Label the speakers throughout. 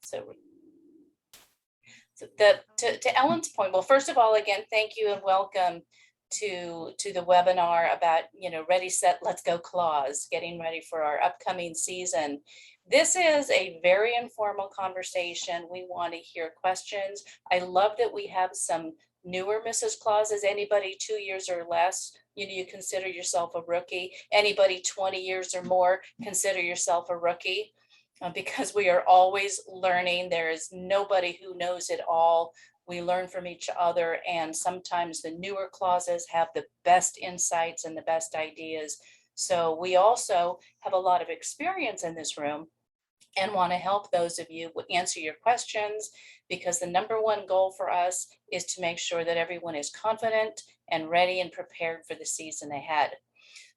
Speaker 1: So to Ellen's point, well, first of all, again, thank you and welcome to the webinar about, ready, set, let's go Claus, getting ready for our upcoming season. This is a very informal conversation. We want to hear questions. I love that we have some newer Mrs. Clauses. Anybody 2 years or less, you consider yourself a rookie. Anybody 20 years or more, consider yourself a rookie. Because we are always learning. There is nobody who knows it all. We learn from each other, and sometimes the newer clauses have the best insights and the best ideas. So we also have a lot of experience in this room and want to help those of you answer your questions, because the number one goal for us is to make sure that everyone is confident and ready and prepared for the season ahead.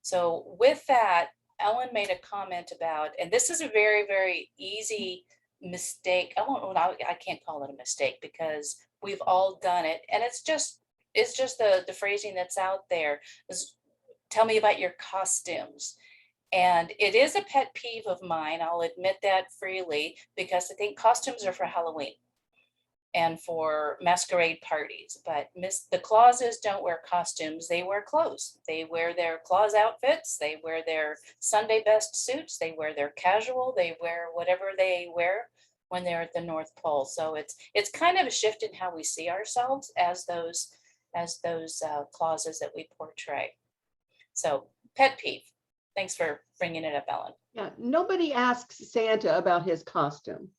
Speaker 1: So with that, Ellen made a comment about, and this is a very, very easy mistake. I can't call it a mistake because we've all done it. And it's just the phrasing that's out there is, tell me about your costumes. And it is a pet peeve of mine. I'll admit that freely, because I think costumes are for Halloween and for masquerade parties, but the Clauses don't wear costumes, they wear clothes. They wear their Claus outfits, they wear their Sunday best suits, they wear their casual, they wear whatever they wear when they're at the North Pole. So it's kind of a shift in how we see ourselves as those Clauses that we portray. So pet peeve. Thanks for bringing it up, Ellen.
Speaker 2: Yeah, nobody asks Santa about his costume.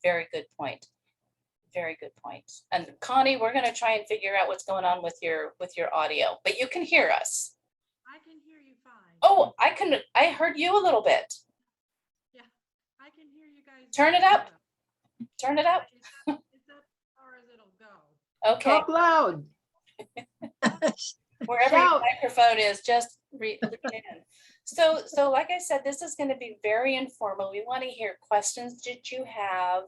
Speaker 1: Very good point. Very good point. And Connie, we're going to try and figure out what's going on with your audio, but you can hear us.
Speaker 3: I can hear you fine.
Speaker 1: Oh, I heard you a little bit.
Speaker 3: Yeah, I can hear you guys.
Speaker 1: Turn it up. Turn it up.
Speaker 3: It's up as far as it'll go.
Speaker 1: Okay.
Speaker 2: Talk loud.
Speaker 1: Wherever
Speaker 2: Shout.
Speaker 1: your microphone is, just read in. So like I said, this is going to be very informal. We want to hear questions that you have,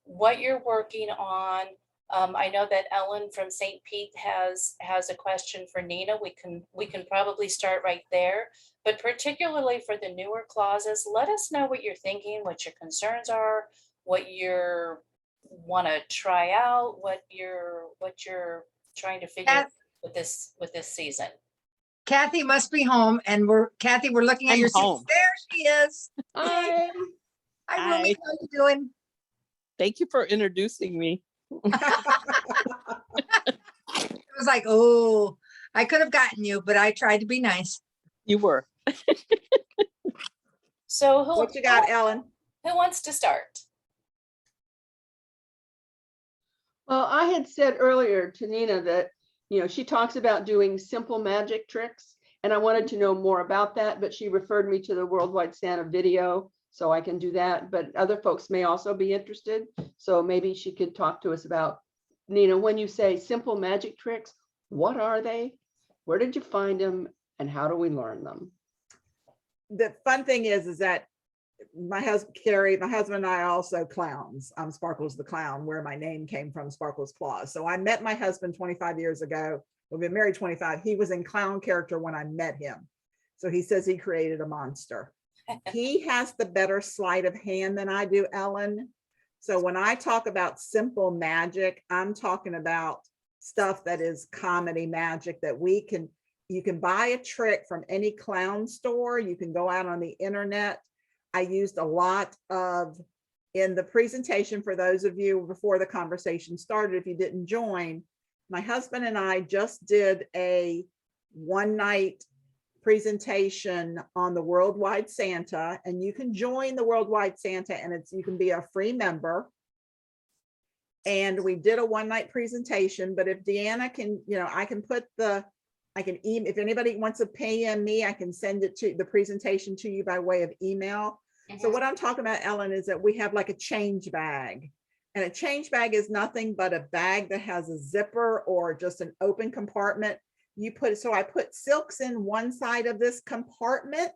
Speaker 1: what you're working on. I know that Ellen from St. Pete has a question for Nina. We can probably start right there, but particularly for the newer clauses, let us know what you're thinking, what your concerns are, what you want to try out, what you're trying to figure out with this season.
Speaker 4: Kathy must be home, and we're looking at
Speaker 5: I'm
Speaker 4: your
Speaker 5: home.
Speaker 4: seat. There she is.
Speaker 2: Hi.
Speaker 4: Hi, Rumi. How you doing?
Speaker 5: Thank you for introducing me.
Speaker 4: It was like, oh, I could have gotten you, but I tried to be nice.
Speaker 5: You were.
Speaker 1: So
Speaker 6: What you got, Ellen?
Speaker 1: who wants to start?
Speaker 2: Well, I had said earlier to Nina that, she talks about doing simple magic tricks, and I wanted to know more about that, but she referred me to the Worldwide Santa video, so I can do that. But other folks may also be interested, so maybe she could talk to us about, Nina, when you say simple magic tricks, what are they? Where did you find them, and how do we learn them?
Speaker 6: The fun thing is that my husband, Carrie, my husband and I are also clowns. I'm Sparkles the Clown, where my name came from, Sparkles Claus. So I met my husband 25 years ago. We've been married 25. He was in clown character when I met him. So he says he created a monster. He has the better sleight of hand than I do, Ellen. So when I talk about simple magic, I'm talking about stuff that is comedy magic that you can buy a trick from any clown store. You can go out on the internet. I used a lot in the presentation for those of you before the conversation started, if you didn't join, my husband and I just did a one-night presentation on the Worldwide Santa, and you can join the Worldwide Santa, and you can be a free member. And we did a one-night presentation, but if Deanna can, I can email, if anybody wants to PM me, I can send it to the presentation to you by way of email. So what I'm talking about, Ellen, is that we have like a change bag, and a change bag is nothing but a bag that has a zipper or just an open compartment. So I put silks in one side of this compartment,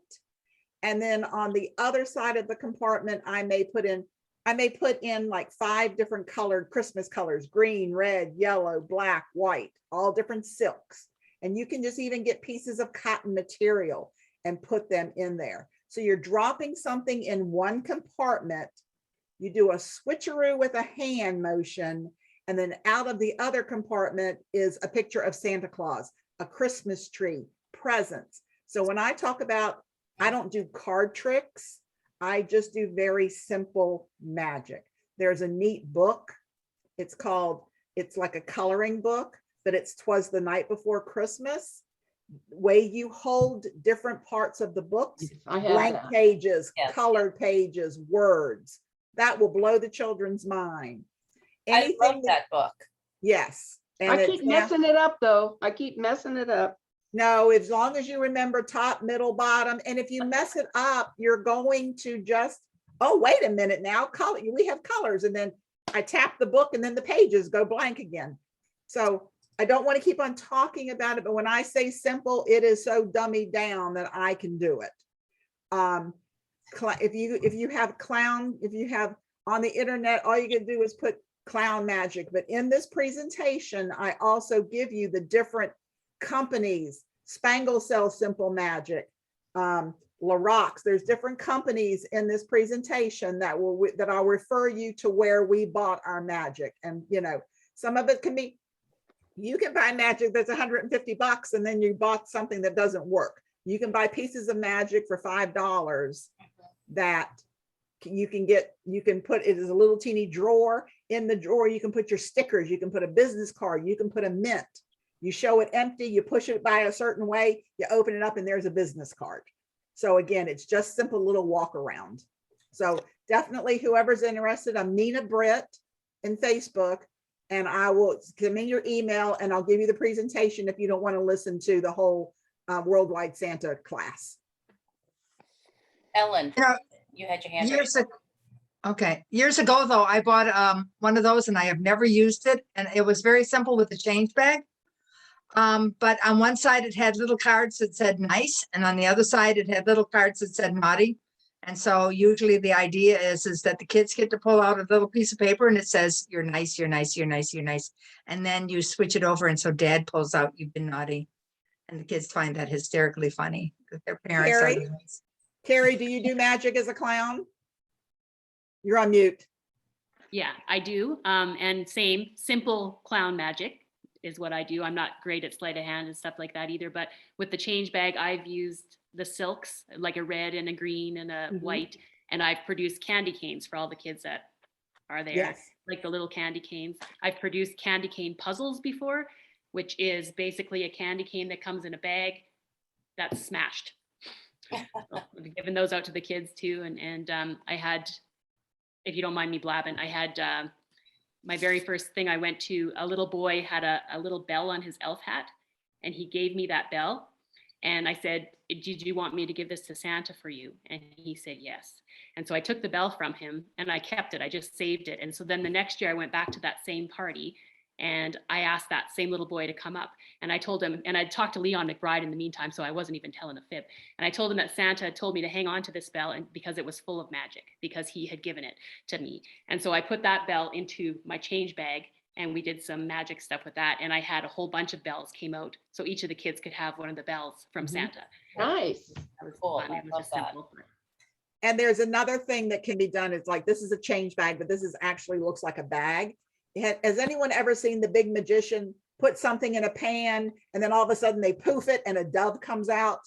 Speaker 6: and then on the other side of the compartment, I may put in like 5 different colored Christmas colors: green, red, yellow, black, white, all different silks. And you can just even get pieces of cotton material and put them in there. So you're dropping something in one compartment. You do a switcheroo with a hand motion, and then out of the other compartment is a picture of Santa Claus, a Christmas tree, presents. So when I talk about, I don't do card tricks, I just do very simple magic. There's a neat book. It's like a coloring book, but it's 'Twas the Night Before Christmas. Way you hold different parts of the books,
Speaker 2: I have
Speaker 6: blank
Speaker 2: that.
Speaker 6: pages,
Speaker 1: Yes.
Speaker 6: colored pages, words. That will blow the children's mind.
Speaker 1: I love
Speaker 6: Anything
Speaker 1: that book.
Speaker 6: yes. And
Speaker 2: I
Speaker 6: it's
Speaker 2: keep messing it up though. I keep messing it up.
Speaker 6: no, as long as you remember top, middle, bottom, and if you mess it up, you're going to just, oh, wait a minute now, color, we have colors, and then I tap the book and then the pages go blank again. So I don't want to keep on talking about it, but when I say simple, it is so dummied down that I can do it. If you have clown, if you have on the internet, all you can do is put clown magic. But in this presentation, I also give you the different companies. Spangle sells simple magic. Larox, there's different companies in this presentation that I'll refer you to where we bought our magic. And you know, some of it can be, you can buy magic that's $150 and then you bought something that doesn't work. You can buy pieces of magic for $5 that you can get, you can put it as a little teeny drawer. In the drawer, you can put your stickers, you can put a business card, you can put a mint. You show it empty, you push it by a certain way, you open it up and there's a business card. So again, it's just simple little walk around. So definitely whoever's interested, I'm Nina Britt in Facebook, and I will come in your email and I'll give you the presentation if you don't want to listen to the whole Worldwide Santa class.
Speaker 1: Ellen,
Speaker 4: You know,
Speaker 1: you had your hand raised.
Speaker 4: Years ago though, I bought one of those and I have never used it, and it was very simple with the change bag. But on one side it had little cards that said nice, and on the other side it had little cards that said naughty. And so usually the idea is that the kids get to pull out a little piece of paper and it says, you're nice, you're nice, you're nice, you're nice. And then you switch it over. And so dad pulls out, you've been naughty. And the kids find that hysterically funny because their parents are
Speaker 6: Carrie?
Speaker 4: nice.
Speaker 6: Carrie, do you do magic as a clown? You're on mute.
Speaker 7: Yeah, I do. And same simple clown magic is what I do. I'm not great at sleight of hand and stuff like that either, but with the change bag, I've used the silks, like a red and a green and a white, and I've produced candy canes for all the kids that are there.
Speaker 6: Yes.
Speaker 7: Like the little candy canes. I've produced candy cane puzzles before, which is basically a candy cane that comes in a bag that's smashed. So I've given those out to the kids too. And I had, if you don't mind me blabbing, I had my very first thing I went to, a little boy had a little bell on his elf hat, and he gave me that bell. And I said, did you want me to give this to Santa for you? And he said, yes. And so I took the bell from him and I kept it. I just saved it. And so then the next year I went back to that same party and I asked that same little boy to come up, and I told him, and I talked to Leon McBride in the meantime, so I wasn't even telling a fib. And I told him that Santa had told me to hang on to this bell, and because it was full of magic, because he had given it to me. And so I put that bell into my change bag, and we did some magic stuff with that. And I had a whole bunch of bells came out, so each of the kids could have one of the bells from Santa.
Speaker 2: Nice.
Speaker 7: That was
Speaker 1: Cool.
Speaker 7: fun.
Speaker 1: I
Speaker 7: It was
Speaker 1: love
Speaker 7: just
Speaker 1: that.
Speaker 7: simple.
Speaker 6: And there's another thing that can be done. It's like, this is a change bag, but this is actually looks like a bag. Has anyone ever seen the big magician put something in a pan and then all of a sudden they poof it and a dove comes out?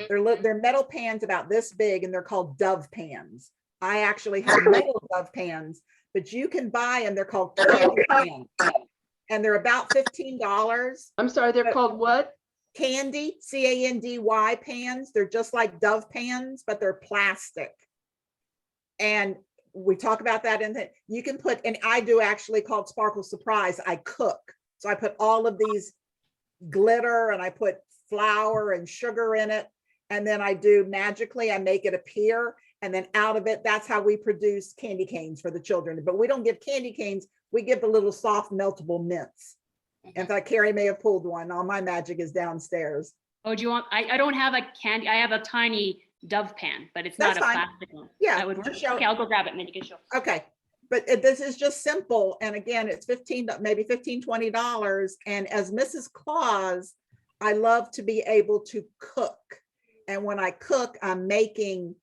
Speaker 6: They're metal pans about this big and they're called dove pans. I actually have metal dove pans, but you can buy them. They're called candy pans and they're about $15.
Speaker 2: I'm sorry, they're called what?
Speaker 6: Candy, C-A-N-D-Y pans. They're just like dove pans, but they're plastic. And we talk about that in that you can put, and I do actually called Sparkle Surprise. I cook. So I put all of these glitter and I put flour and sugar in it. And then I do magically, I make it appear. And then out of it, that's how we produce candy canes for the children. But we don't give candy canes. We give the little soft meltable mints. In fact, Carrie may have pulled one. All my magic is downstairs.
Speaker 7: Oh, do you want, I don't have a candy, I have a tiny dove pan, but it's
Speaker 6: That's
Speaker 7: not a
Speaker 6: fine.
Speaker 7: plastic one.
Speaker 6: Yeah,
Speaker 7: That would work.
Speaker 6: just show-
Speaker 7: Okay, I'll go grab it and then you can show.
Speaker 6: Okay, but this is just simple. And again, it's maybe $15, $20. And as Mrs. Claus, I love to be able to cook. And when I cook, I'm making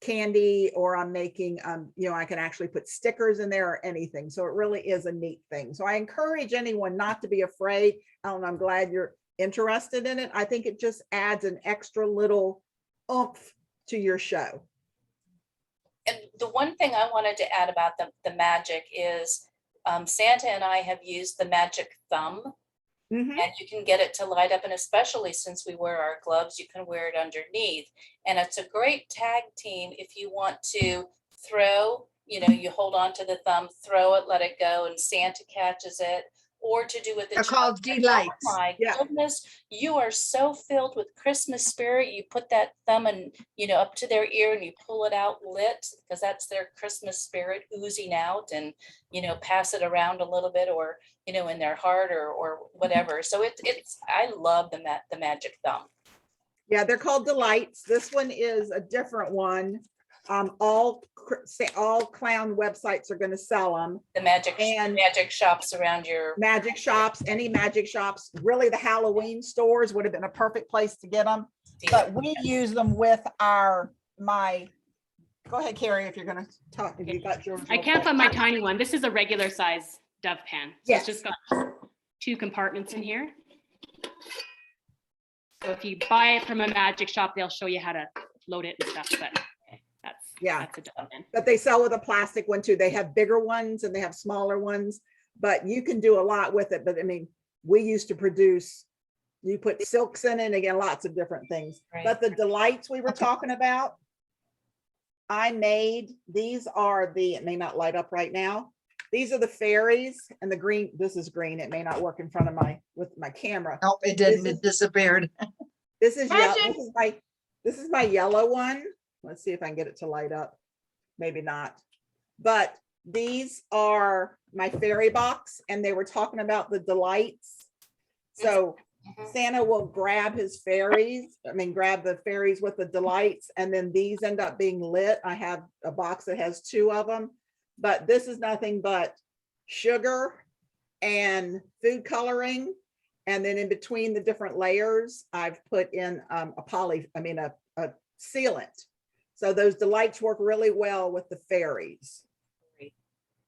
Speaker 6: candy, or I'm making, you know, I can actually put stickers in there or anything. So it really is a neat thing. So I encourage anyone not to be afraid. I'm glad you're interested in it. I think it just adds an extra little oomph to your show.
Speaker 1: And the one thing I wanted to add about the magic is Santa and I have used the magic thumb,
Speaker 6: Mhm.
Speaker 1: and you can get it to light up. And especially since we wear our gloves, you can wear it underneath. And it's a great tag team if you want to throw, you know, you hold on to the thumb, throw it, let it go, and Santa catches it. Or to do with the
Speaker 4: They're called
Speaker 1: children.
Speaker 4: delights.
Speaker 1: Oh my
Speaker 6: Yeah.
Speaker 1: goodness, you are so filled with Christmas spirit. You put that thumb and, you know, up to their ear and you pull it out lit, because that's their Christmas spirit oozing out, and, you know, pass it around a little bit, or, you know, in their heart or whatever. So it's, I love the magic thumb.
Speaker 6: Yeah, they're called delights. This one is a different one. All clown websites are going to sell them.
Speaker 1: The magic
Speaker 6: And-
Speaker 1: magic shops around your.
Speaker 6: Magic shops, any magic shops, really the Halloween stores would have been a perfect place to get them. But we use them with go ahead, Carrie, if you're gonna talk, if you got yours.
Speaker 7: I
Speaker 6: real
Speaker 7: can't
Speaker 6: quick.
Speaker 7: find my tiny one. This is a regular size Dove pan. So
Speaker 6: Yes.
Speaker 7: it's just got 2 compartments in here. So if you buy it from a magic shop, they'll show you how to load it and stuff, but
Speaker 6: Yeah.
Speaker 7: that's a Dove pan.
Speaker 6: But they sell with a plastic one too. They have bigger ones and they have smaller ones, but you can do a lot with it. But I mean, we used to produce, you put silks in it, and again, lots of different things.
Speaker 1: Right.
Speaker 6: But the delights we were talking about, I made, these are it may not light up right now. These are the fairies, and the green, this is green. It may not work in front of with my camera.
Speaker 4: Nope, it didn't. It disappeared.
Speaker 6: This is yellow.
Speaker 2: Magic.
Speaker 6: This is my yellow one. Let's see if I can get it to light up. Maybe not. But these are my fairy box, and they were talking about the delights. So Santa will grab his fairies, grab the fairies with the delights, and then these end up being lit. I have a box that has 2 of them, but this is nothing but sugar and food coloring. And then in between the different layers, I've put in a sealant. So those delights work really well with the fairies.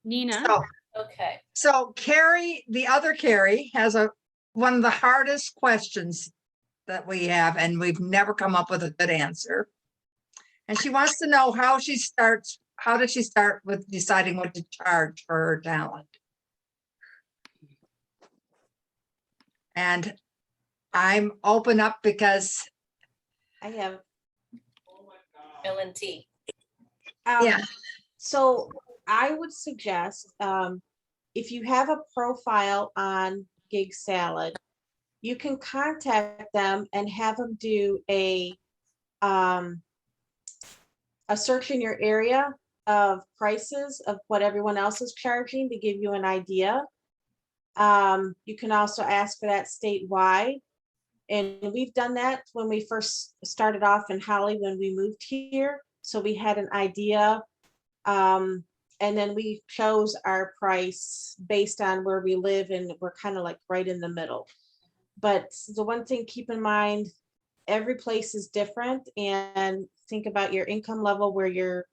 Speaker 7: Nina,
Speaker 4: So,
Speaker 1: Okay.
Speaker 4: so Carrie, the other Carrie has one of the hardest questions that we have, and we've never come up with a good answer. And she wants to know how did she start with deciding what to charge for her talent? And I'm open up because,
Speaker 8: I have.
Speaker 1: L&T.
Speaker 4: Yeah.
Speaker 8: So I would suggest, if you have a profile on Gig Salad, you can contact them and have them do a search in your area of prices of what everyone else is charging to give you an idea. You can also ask for that statewide. And we've done that when we first started off in Holly, when we moved here. So we had an idea. And then we chose our price based on where we live, and we're kind of like right in the middle. But the one thing, keep in mind, every place is different, and think about your income level where you're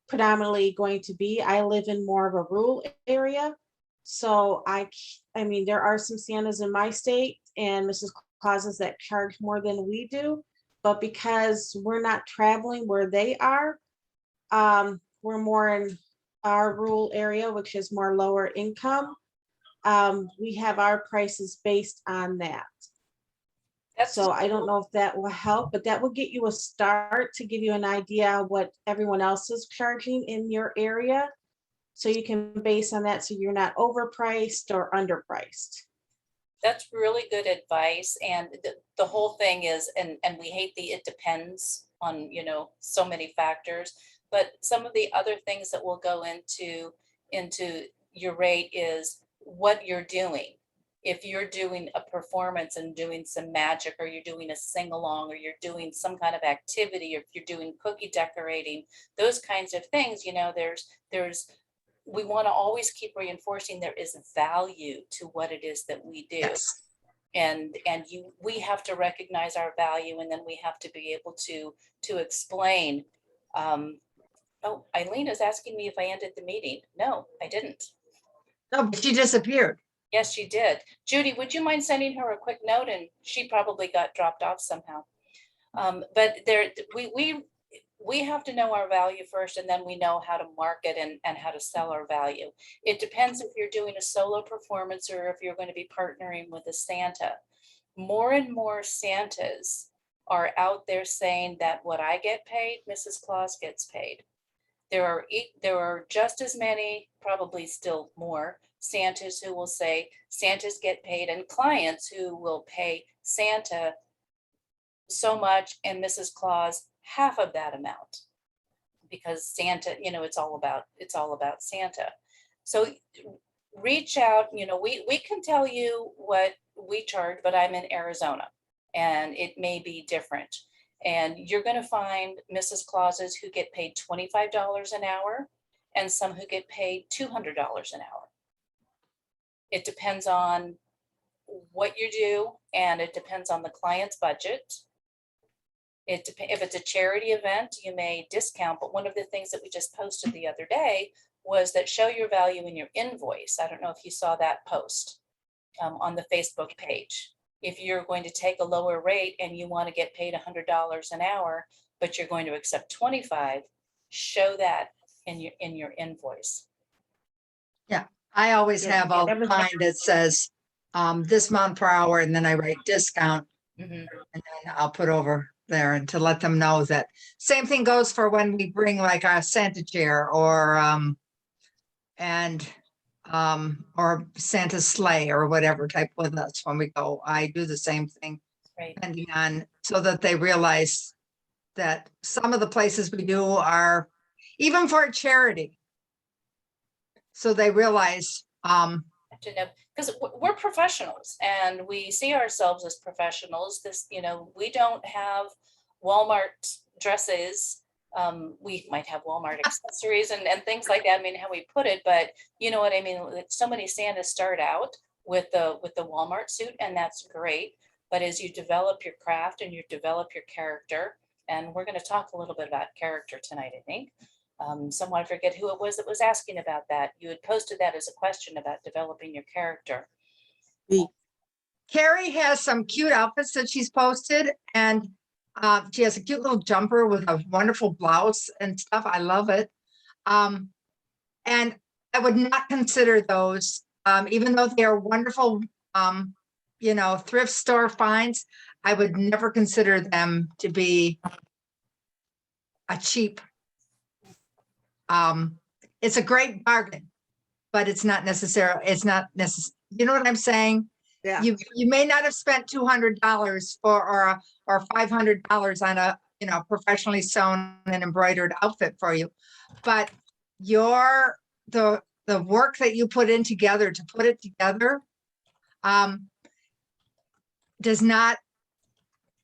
Speaker 8: predominantly going to be. I live in more of a rural area. So I mean, there are some Santas in my state and Mrs. Clauses that charge more than we do, but because we're not traveling where they are, we're more in our rural area, which is more lower income. We have our prices based on that. So I don't know if that will help, but that will get you a start to give you an idea what everyone else is charging in your area. So you can base on that, so you're not overpriced or underpriced.
Speaker 1: That's really good advice. And the whole thing is, and we hate it depends on, you know, so many factors, but some of the other things that will go into your rate is what you're doing. If you're doing a performance and doing some magic, or you're doing a sing-along, or you're doing some kind of activity, or if you're doing cookie decorating, those kinds of things, you know, we want to always keep reinforcing there is value to what it is that we do.
Speaker 4: yes,
Speaker 1: And we have to recognize our value, and then we have to be able to explain. Oh, Eileen is asking me if I ended the meeting. No, I didn't.
Speaker 4: No, but she disappeared.
Speaker 1: Yes, she did. Judy, would you mind sending her a quick note? And she probably got dropped off somehow. But we have to know our value first, and then we know how to market and how to sell our value. It depends if you're doing a solo performance or if you're going to be partnering with a Santa. More and more Santas are out there saying that what I get paid, Mrs. Claus gets paid. There are just as many, probably still more, Santas who will say Santas get paid, and clients who will pay Santa so much and Mrs. Claus half of that amount, because Santa, it's all about Santa. So reach out, we can tell you what we charge, but I'm in Arizona and it may be different. And you're going to find Mrs. Clauses who get paid $25 an hour and some who get paid $200 an hour. It depends on what you do, and it depends on the client's budget. If it's a charity event, you may discount, but one of the things that we just posted the other day was that show your value in your invoice. I don't know if you saw that post on the Facebook page. If you're going to take a lower rate and you want to get paid $100 an hour, but you're going to accept 25, show that in your invoice.
Speaker 4: Yeah, I always
Speaker 8: Yeah,
Speaker 4: have all
Speaker 8: that
Speaker 4: the
Speaker 8: was-
Speaker 4: kind that says this amount per hour, and then I write discount,
Speaker 1: Mhm.
Speaker 4: and then I'll put over there, and to let them know that same thing goes for when we bring like our Santa chair or or Santa's sleigh or whatever type with us when we go. I do the same thing,
Speaker 1: Right.
Speaker 4: depending on, so that they realize that some of the places we do are even for a charity. So they realize,
Speaker 1: To know, because we're professionals and we see ourselves as professionals. We don't have Walmart dresses. We might have Walmart accessories and things like that. I mean, how we put it, but you know what I mean? So many Santas start out with the Walmart suit, and that's great. But as you develop your craft and you develop your character, and we're going to talk a little bit about character tonight, I think. Someone, I forget who it was that was asking about that. You had posted that as a question about developing your character.
Speaker 4: Carrie has some cute outfits that she's posted, and she has a cute little jumper with a wonderful blouse and stuff. I love it. And I would not consider those, even though they are wonderful, thrift store finds. I would never consider them to be a cheap. It's a great bargain, but it's not necessary. You know what I'm saying?
Speaker 6: Yeah.
Speaker 4: You may not have spent $200 or $500 on a professionally sewn and embroidered outfit for you, but the work that you put in together to put it together does not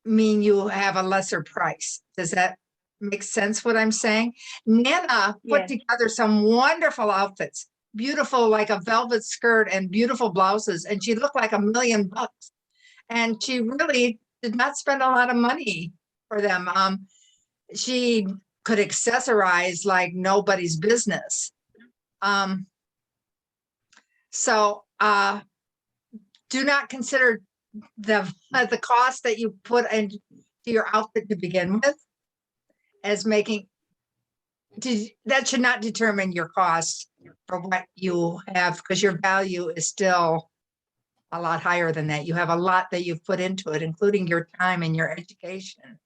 Speaker 4: mean you have a lesser price. Does that make sense what I'm saying? Nana put together some wonderful outfits, beautiful, like a velvet skirt and beautiful blouses, and she looked like $1 million. And she really did not spend a lot of money for them. She could accessorize like nobody's business. So do not consider the cost that you put into your outfit to begin with as that should not determine your cost for what you have, because your value is still a lot higher than that. You have a lot that you've put into it, including your time and your education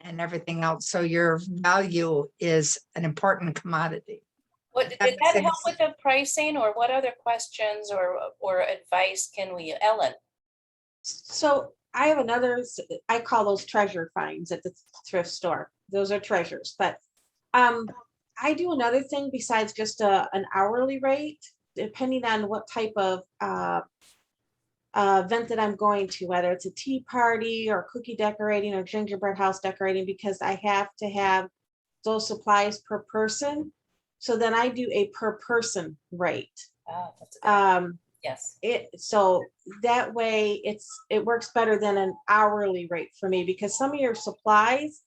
Speaker 4: and everything else. So your value is an important commodity.
Speaker 1: Did that help with the pricing, or what other questions or advice can we, Ellen?
Speaker 8: So I have I call those treasure finds at the thrift store. Those are treasures, but I do another thing besides just an hourly rate, depending on what type of event that I'm going to, whether it's a tea party or cookie decorating or gingerbread house decorating, because I have to have those supplies per person. So then I do a per person rate.
Speaker 1: Oh, that's Yes.
Speaker 8: So that way it works better than an hourly rate for me, because some of your supplies,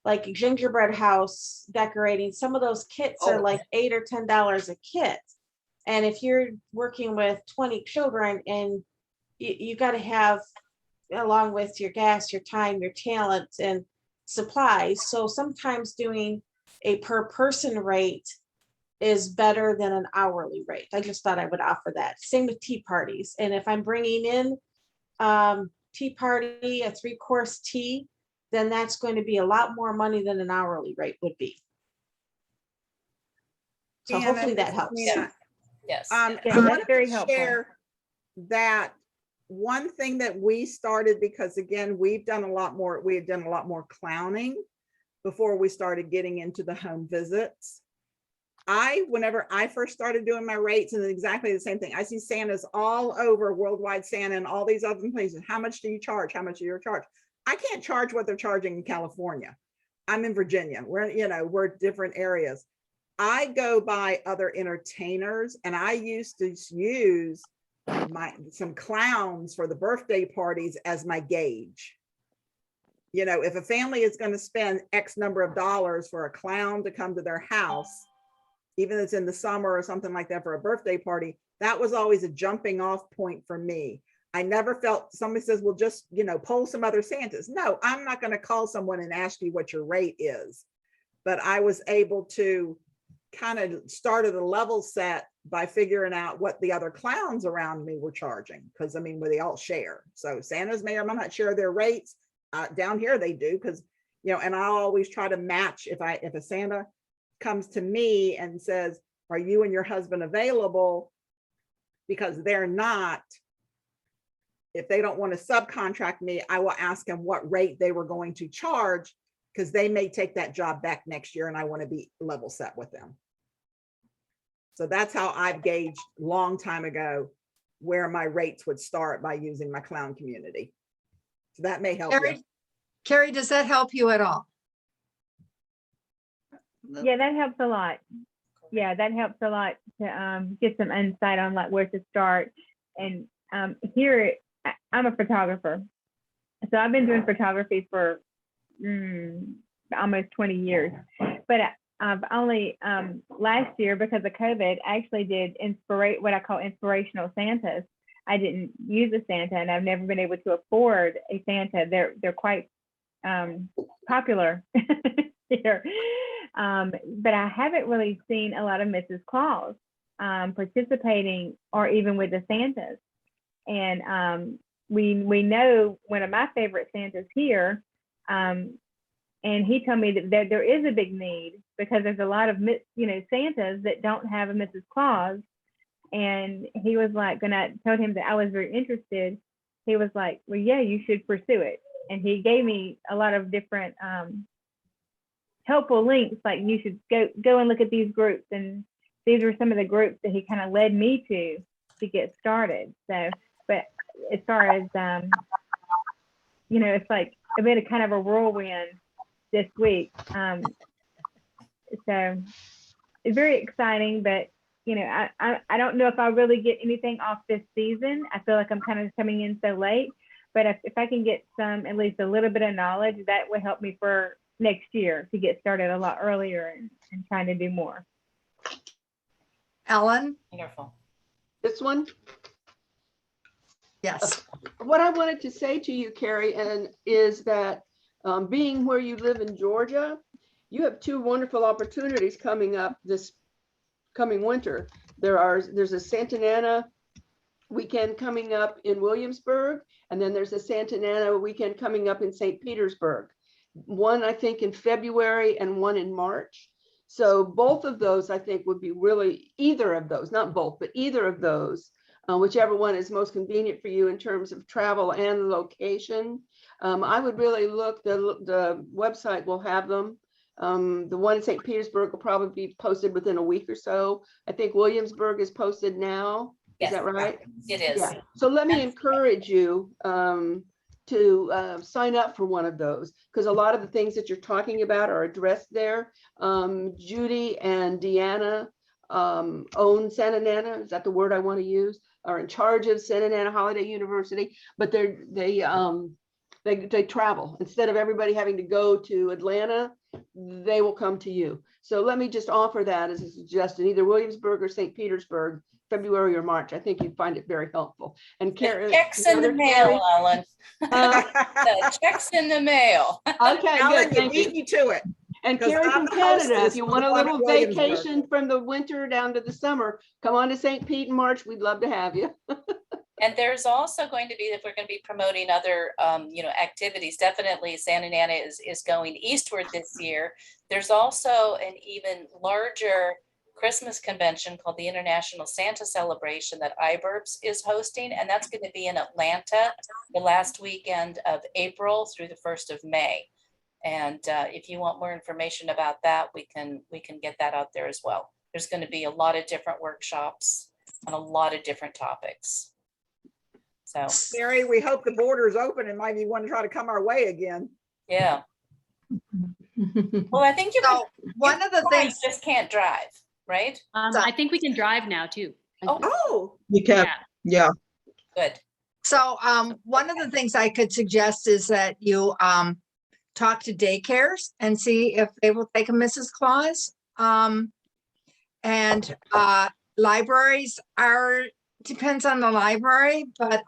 Speaker 8: like gingerbread house decorating, some of those kits are like $8 or $10 a kit. And if you're working with 20 children, and you got to have, along with your gas, your time, your talent, and supplies. So sometimes doing a per person rate is better than an hourly rate. I just thought I would offer that. Same with tea parties. And if I'm bringing in tea party, a 3-course tea, then that's going to be a lot more money than an hourly rate would be. So
Speaker 6: Deanna,
Speaker 8: hopefully that
Speaker 6: this is
Speaker 8: helps.
Speaker 6: Nina.
Speaker 1: Yes.
Speaker 9: Yeah,
Speaker 6: I
Speaker 9: that's
Speaker 6: wanted
Speaker 9: very
Speaker 6: to
Speaker 9: helpful.
Speaker 6: share that one thing that we started, because again, we had done a lot more clowning before we started getting into the home visits. Whenever I first started doing my rates, and exactly the same thing, I see Santas all over, Worldwide Santa and all these other places. How much do you charge? How much do you charge? I can't charge what they're charging in California. I'm in Virginia. We're different areas. I go by other entertainers, and I used to use some clowns for the birthday parties as my gauge. If a family is going to spend X number of dollars for a clown to come to their house, even if it's in the summer or something like that for a birthday party, that was always a jumping off point for me. I never felt, somebody says, well, just, poll some other Santas. No, I'm not going to call someone and ask you what your rate is. But I was able to kind of start at a level set by figuring out what the other clowns around me were charging. Because they all share. So Santas may or may not share their rates. Down here they do, because, and I'll always try to match if a Santa comes to me and says, are you and your husband available? Because they're not. If they don't want to subcontract me, I will ask them what rate they were going to charge, because they may take that job back next year and I want to be level set with them. So that's how I've gauged long time ago where my rates would start, by using my clown community. So that may help you.
Speaker 4: Carrie, does that help you at all?
Speaker 9: Yeah, that helps a lot. Yeah, that helps a lot to get some insight on like where to start. And here, I'm a photographer. So I've been doing photography for almost 20 years. But I've only, last year, because of COVID, I actually did what I call inspirational Santas. I didn't use a Santa, and I've never been able to afford a Santa. They're quite popular here. But I haven't really seen a lot of Mrs. Claus participating, or even with the Santas. And we know one of my favorite Santas here, and he told me that there is a big need, because there's a lot of Santas that don't have a Mrs. Claus. And he was like, when I told him that I was very interested, he was like, well, yeah, you should pursue it. And he gave me a lot of different helpful links, like you should go and look at these groups. And these were some of the groups that he kind of led me to get started. So, but as far as, it's like a bit of kind of a whirlwind this week. So it's very exciting, but I don't know if I'll really get anything off this season. I feel like I'm kind of coming in so late, but if I can get at least a little bit of knowledge, that would help me for next year to get started a lot earlier and trying to do more.
Speaker 4: Ellen?
Speaker 1: Wonderful.
Speaker 2: This one?
Speaker 4: Yes.
Speaker 2: What I wanted to say to you, Carrie, is that being where you live in Georgia, you have 2 wonderful opportunities coming up this coming winter. There's a Santa Nana weekend coming up in Williamsburg, and then there's a Santa Nana weekend coming up in St. Petersburg. One, I think, in February and one in March. So both of those, I think, would be really, either of those, not both, but either of those, whichever one is most convenient for you in terms of travel and location. I would really look, the website will have them. The one in St. Petersburg will probably be posted within a week or so. I think Williamsburg is posted now.
Speaker 1: Yes,
Speaker 2: is that right?
Speaker 1: It is.
Speaker 2: Yeah. So let me encourage you to sign up for one of those, because a lot of the things that you're talking about are addressed there. Judy and Deanna own Santa Nana. Is that the word I want to use? are in charge of Santa Ana Holiday University, but they travel. Instead of everybody having to go to Atlanta, they will come to you. So let me just offer that as a suggestion, either Williamsburg or St. Petersburg, February or March. I think you'd find it very helpful. And
Speaker 1: The checks in the mail, Ellen. The checks in the mail.
Speaker 2: Okay,
Speaker 6: Alan,
Speaker 2: good,
Speaker 6: you
Speaker 2: thank
Speaker 6: beat
Speaker 2: you.
Speaker 6: me to it.
Speaker 2: And
Speaker 6: 'Cause
Speaker 2: Carrie
Speaker 6: I'm
Speaker 2: from
Speaker 6: the
Speaker 2: Canada, if
Speaker 6: hostess
Speaker 2: you
Speaker 6: for
Speaker 2: want
Speaker 6: the
Speaker 2: a
Speaker 6: one in
Speaker 2: little
Speaker 6: Williamsburg.
Speaker 2: vacation from the winter down to the summer, come on to St. Pete in March. We'd love to have you.
Speaker 1: And there's also going to be, if we're going to be promoting other, activities, definitely Santa Ana is going eastward this year. There's also an even larger Christmas convention called the International Santa Celebration that iBurbs is hosting, and that's going to be in Atlanta the last weekend of April through the 1st of May. And if you want more information about that, we can get that out there as well. There's going to be a lot of different workshops on a lot of different topics. So,
Speaker 6: Mary, we hope the border is open and maybe you want to try to come our way again.
Speaker 1: yeah. Well, I think you
Speaker 4: So one of the things,
Speaker 1: just can't drive, right?
Speaker 7: I think we can drive now too.
Speaker 6: Oh,
Speaker 5: You can,
Speaker 7: Yeah.
Speaker 5: yeah.
Speaker 1: Good.
Speaker 4: so one of the things I could suggest is that you talk to daycares and see if they will take a Mrs. Claus. And libraries depends on the library, but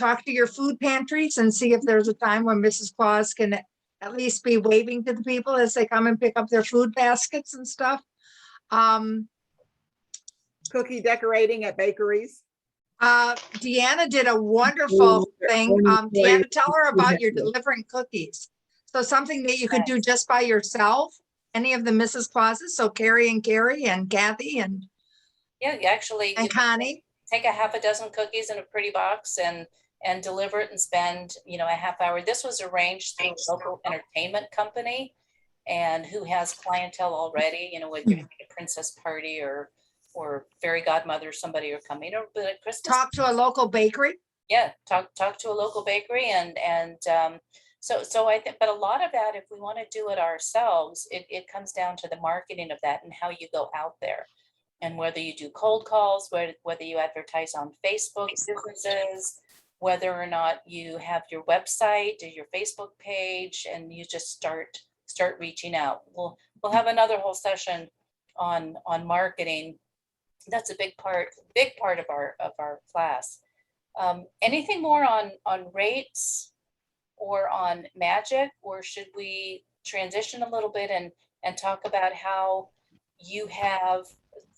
Speaker 4: talk to your food pantries and see if there's a time when Mrs. Claus can at least be waving to the people as they come and pick up their food baskets and stuff.
Speaker 6: cookie decorating at bakeries.
Speaker 4: Deanna did a wonderful thing. Deanna, tell her about your delivering cookies. So something that you could do just by yourself, any of the Mrs. Clauses, so Carrie and Kathy and
Speaker 1: Yeah, you actually you
Speaker 4: Connie.
Speaker 1: take a half a dozen cookies in a pretty box and deliver it and spend, a half hour. This was arranged through a local entertainment company and who has clientele already, whether you're a princess party or fairy godmother, somebody are coming, or but at Christmas.
Speaker 4: Talk to a local bakery.
Speaker 1: Yeah, talk to a local bakery and so I think, but a lot of that, if we want to do it ourselves, it comes down to the marketing of that and how you go out there. And whether you do cold calls, whether you advertise on Facebook businesses, whether or not you have your website or your Facebook page, and you just start reaching out. We'll have another whole session on marketing. That's a big part of our class. Anything more on rates or on magic, or should we transition a little bit and talk about how you have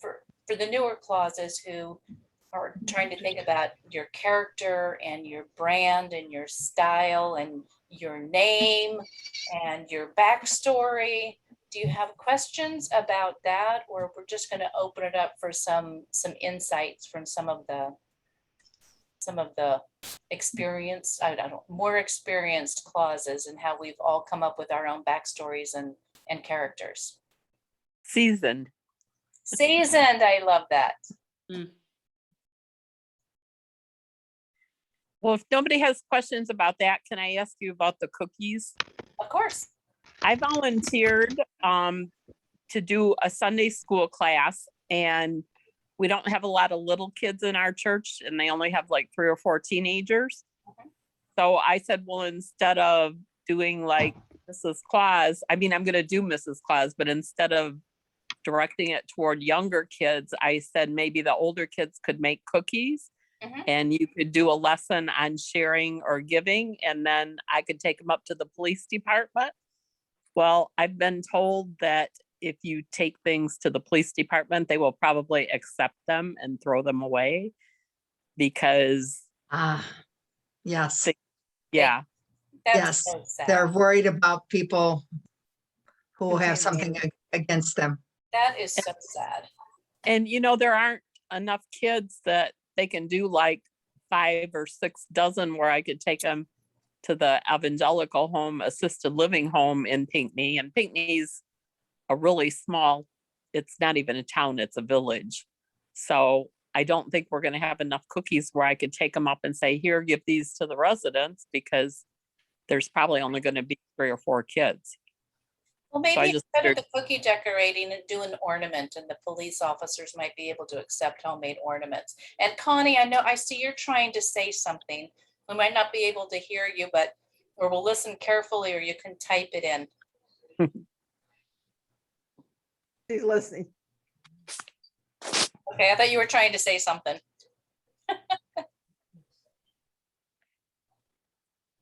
Speaker 1: for the newer Clauses who are trying to think about your character and your brand and your style and your name and your backstory? Do you have questions about that, or we're just going to open it up for some insights from some of the experience, I don't know, more experienced Clauses and how we've all come up with our own backstories and characters?
Speaker 5: Seasoned.
Speaker 1: I love that.
Speaker 5: Well, if nobody has questions about that, can I ask you about the cookies?
Speaker 1: Of course.
Speaker 5: I volunteered to do a Sunday school class, and we don't have a lot of little kids in our church, and they only have like 3 or 4 teenagers.
Speaker 1: Okay.
Speaker 5: So I said, well, instead of doing like Mrs. Claus, I'm going to do Mrs. Claus, but instead of directing it toward younger kids, I said maybe the older kids could make cookies. And you could do a lesson on sharing or giving, and then I could take them up to the police department. Well, I've been told that if you take things to the police department, they will probably accept them and throw them away because
Speaker 4: Yes.
Speaker 5: yeah.
Speaker 1: That's
Speaker 4: Yes.
Speaker 1: so sad.
Speaker 4: They're worried about people who have something against them.
Speaker 1: That is so sad.
Speaker 5: And there aren't enough kids that they can do like 5 or 6 dozen where I could take them to the evangelical home, assisted living home in Pinckney. And Pinckney's a really small, it's not even a town, it's a village. So I don't think we're going to have enough cookies where I could take them up and say, here, give these to the residents, because there's probably only going to be 3 or 4 kids.
Speaker 1: Well,
Speaker 5: So I
Speaker 1: maybe
Speaker 5: just
Speaker 1: instead of
Speaker 5: figured-
Speaker 1: the cookie decorating and do an ornament, and the police officers might be able to accept homemade ornaments. And Connie, I know, I see you're trying to say something. We might not be able to hear you, but, or we'll listen carefully, or you can type it in.
Speaker 6: She's listening.
Speaker 1: Okay, I thought you were trying to say something.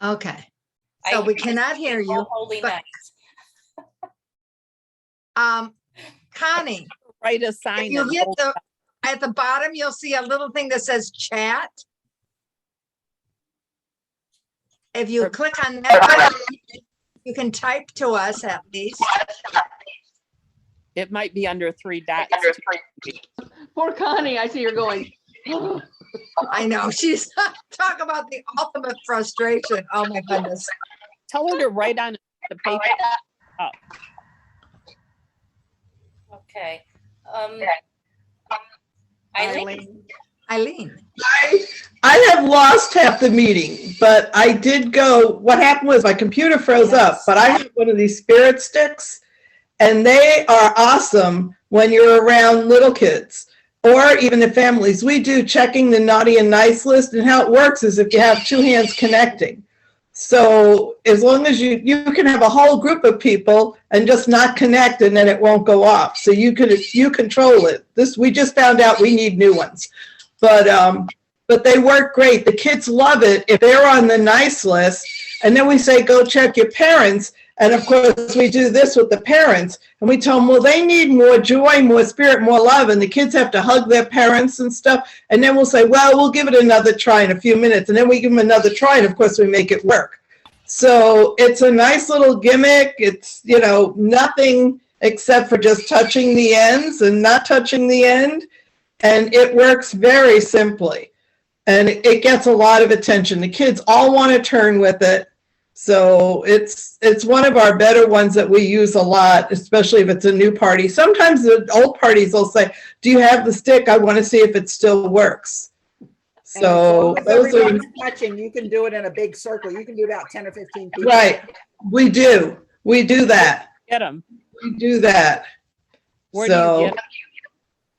Speaker 4: Okay.
Speaker 1: I
Speaker 4: So we
Speaker 1: hear you
Speaker 4: cannot
Speaker 1: saying,
Speaker 4: hear
Speaker 1: "Oh,
Speaker 4: you.
Speaker 1: Holy
Speaker 4: but-
Speaker 1: night."
Speaker 4: Connie,
Speaker 5: Write a
Speaker 4: if
Speaker 5: sign.
Speaker 4: you
Speaker 5: and
Speaker 4: hit
Speaker 5: hold-
Speaker 4: at the bottom, you'll see a little thing that says chat. If you click on that, you can type to us at least.
Speaker 5: It might be under 3 dots.
Speaker 2: Poor Connie, I see you're going.
Speaker 4: I know, she's talk about the ultimate frustration. Oh my goodness.
Speaker 5: Tell her to write on the paper.
Speaker 1: Okay. Eileen,
Speaker 4: Eileen,
Speaker 10: I have lost half the meeting, but I did go, what happened was my computer froze up, but I have one of these spirit sticks, and they are awesome when you're around little kids or even the families. We do checking the naughty and nice list, and how it works is if you have 2 hands connecting. So as long as you can have a whole group of people and just not connect, and then it won't go off. So you control it. We just found out we need new ones, but they work great. The kids love it if they're on the nice list, and then we say go check your parents. And of course we do this with the parents, and we tell them, well, they need more joy, more spirit, more love, and the kids have to hug their parents and stuff. And then we'll say, well, we'll give it another try in a few minutes, and then we give them another try, and of course we make it work. So it's a nice little gimmick. It's, nothing except for just touching the ends and not touching the end, and it works very simply, and it gets a lot of attention. The kids all want to turn with it. So it's one of our better ones that we use a lot, especially if it's a new party. Sometimes the old parties will say, do you have the stick? I want to see if it still works. So those are
Speaker 6: Touching, you can do it in a big circle. You can do about 10 or 15 people.
Speaker 10: right. We do that.
Speaker 5: Get them.
Speaker 10: We do that.
Speaker 5: Where do you get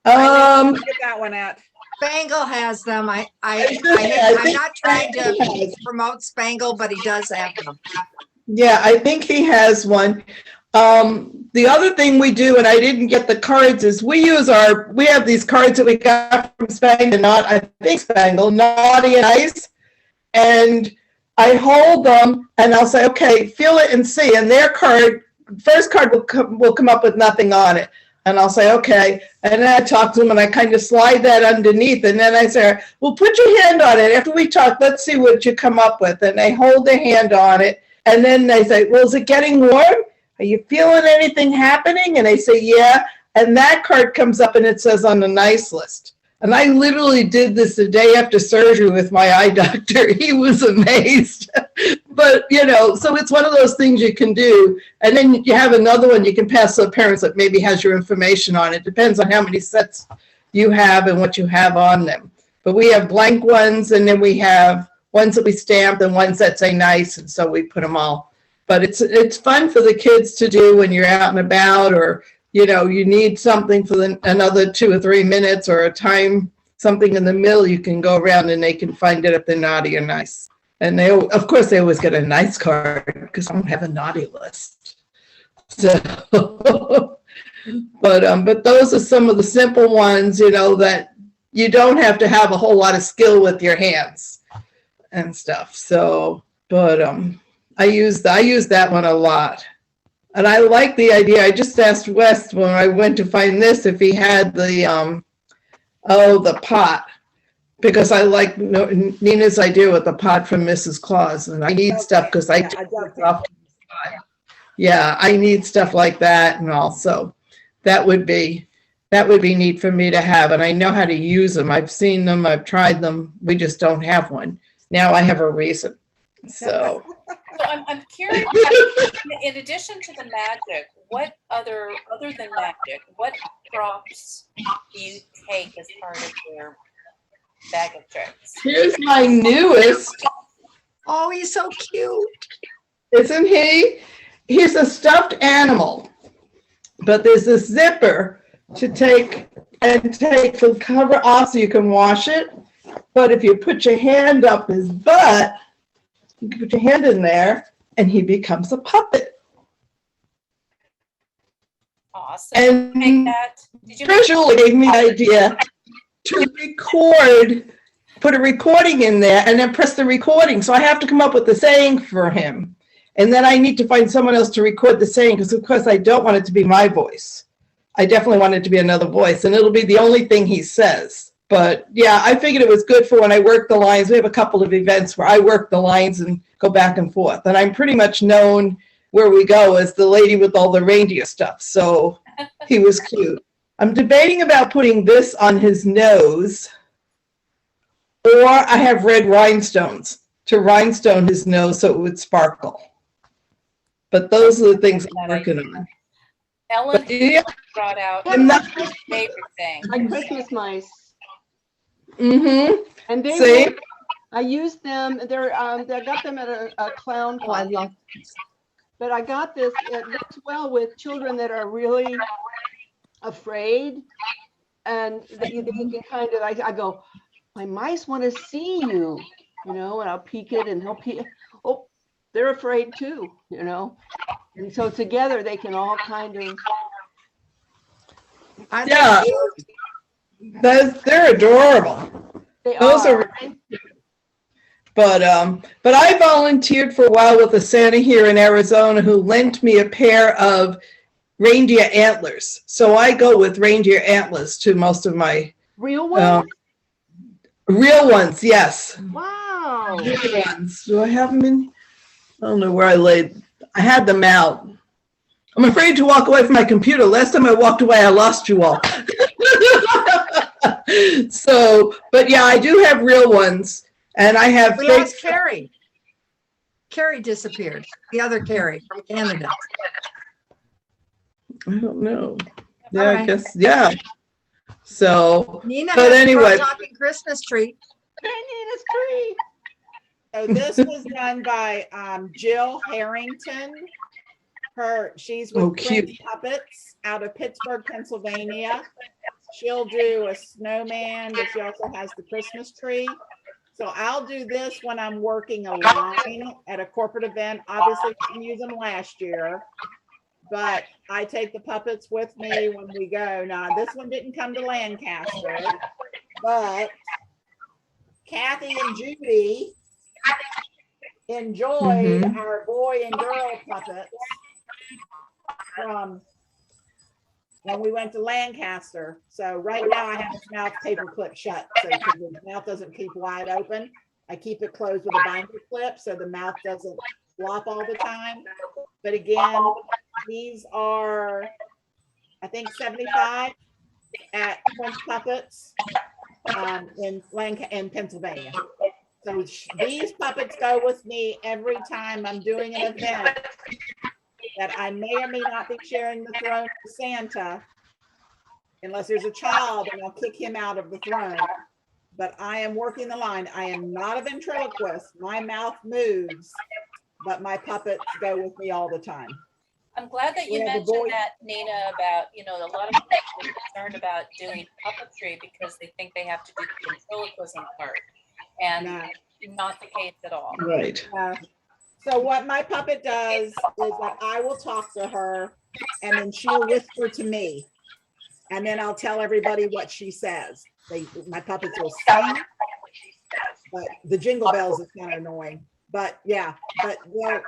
Speaker 5: 'em?
Speaker 6: Get that one at.
Speaker 4: Spangle has them. I'm
Speaker 10: I
Speaker 4: not trying to promote Spangle, but he does have them.
Speaker 10: Yeah, I think he has one. The other thing we do, and I didn't get the cards, is we have these cards that we got from Spangle, Naughty and Nice, and I hold them and I'll say, okay, feel it and see, and their first card will come up with nothing on it. And I'll say, okay. And then I talk to them and I kind of slide that underneath. And then I say, well, put your hand on it. After we talk, let's see what you come up with. And they hold their hand on it. And then they say, well, is it getting warm? Are you feeling anything happening? And they say, yeah. And that card comes up and it says on the nice list. And I literally did this the day after surgery with my eye doctor. He was amazed. But, so it's one of those things you can do. And then you have another one you can pass to the parents that maybe has your information on it. Depends on how many sets you have and what you have on them. But we have blank ones, and then we have ones that we stamped and ones that say nice, and so we put them all. But it's fun for the kids to do when you're out and about, or you need something for another 2 or 3 minutes, or a time, something in the middle, you can go around and they can find it if they're naughty or nice. And of course, they always get a nice card because I don't have a naughty list. So, but those are some of the simple ones, that you don't have to have a whole lot of skill with your hands and stuff. So, but I use that one a lot. And I like the idea. I just asked Wes when I went to find this if he had the pot, because I like Nina's idea with the pot from Mrs. Claus, and I need stuff because I need stuff like that, and also that would be neat for me to have, and I know how to use them. I've seen them, I've tried them. We just don't have one. Now I have a reason. So
Speaker 1: I'm curious, in addition to the magic, what other than magic, what props do you take as part of your bag of tricks?
Speaker 10: Here's my newest.
Speaker 4: Oh, he's so cute.
Speaker 10: Isn't he? He's a stuffed animal. but there's this zipper to take the cover off so you can wash it. But if you put your hand up his butt, you can put your hand in there and he becomes a puppet.
Speaker 1: Awesome. Did you make
Speaker 10: And
Speaker 1: that? Did you
Speaker 10: Julie gave me the idea to record, put a recording in there and then press the recording. So I have to come up with the saying for him. And then I need to find someone else to record the saying because of course I don't want it to be my voice. I definitely want it to be another voice and it'll be the only thing he says. But yeah, I figured it was good for when I work the lines. We have a couple of events where I work the lines and go back and forth. And I'm pretty much known where we go as the lady with all the reindeer stuff. So he was cute. I'm debating about putting this on his nose, or I have red rhinestones to rhinestone his nose so it would sparkle. But those are the things I'm working on.
Speaker 1: Ellen
Speaker 10: But, yeah,
Speaker 1: brought out
Speaker 10: I'm not-
Speaker 1: her favorite thing.
Speaker 2: My Christmas mice.
Speaker 10: mm-hmm.
Speaker 2: And they
Speaker 10: See?
Speaker 2: work. I used them. I got them at a clown
Speaker 4: Oh, I
Speaker 2: party.
Speaker 4: love,
Speaker 2: But I got this. It works well with children that are really afraid, and they can kind of. I go, my mice want to see you, and I'll peek it, and they'll peek. Oh, they're afraid too, And so together they can all kind of.
Speaker 10: Yeah, they're adorable. Those are. But I volunteered for a while with a Santa here in Arizona who lent me a pair of reindeer antlers. So I go with reindeer antlers to most of my
Speaker 2: Real ones?
Speaker 10: real ones. Yes.
Speaker 2: Wow.
Speaker 10: Real ones. Do I have them in? I don't know where I laid. I had them out. I'm afraid to walk away from my computer. Last time I walked away, I lost you all. So, but yeah, I do have real ones. And I have
Speaker 4: we lost Carrie. Carrie disappeared. The other Carrie from Canada.
Speaker 10: I don't know. Yeah,
Speaker 4: All
Speaker 10: I
Speaker 4: right.
Speaker 10: guess, yeah. So,
Speaker 4: Nina
Speaker 10: but
Speaker 4: has
Speaker 10: anyway.
Speaker 4: a talking Christmas tree.
Speaker 2: Nina's tree.
Speaker 6: So this was done by Jill Harrington. She's
Speaker 10: Oh,
Speaker 6: with
Speaker 10: cute.
Speaker 6: Prince Puppets out of Pittsburgh, Pennsylvania. She'll do a snowman, but she also has the Christmas tree. So I'll do this when I'm working a line at a corporate event. Obviously, I didn't use them last year, but I take the puppets with me when we go. Now, this one didn't come to Lancaster, but Kathy and Judy enjoyed our boy and girl puppets from when we went to Lancaster. So right now I have his mouth paper clip shut, so his mouth doesn't keep wide open. I keep it closed with a binder clip so the mouth doesn't flop all the time. But again, these are, I think, 75 at Prince Puppets in Pennsylvania. So these puppets go with me every time I'm doing an event that I may or may not be sharing the throne with Santa, unless there's a child and I'll kick him out of the throne. But I am working the line. I am not a ventriloquist. My mouth moves, but my puppets go with me all the time.
Speaker 1: I'm glad that you
Speaker 6: Yeah, the
Speaker 1: mentioned
Speaker 6: boy-
Speaker 1: that, Nina, about, a lot of people are concerned about doing puppetry because they think they have to do the ventriloquism part. And
Speaker 6: No.
Speaker 1: not the case at all.
Speaker 10: Right.
Speaker 6: So what my puppet does is that I will talk to her and then she'll whisper to me. And then I'll tell everybody what she says. My puppets will sing, but the jingle bells is kind of annoying. But yeah, but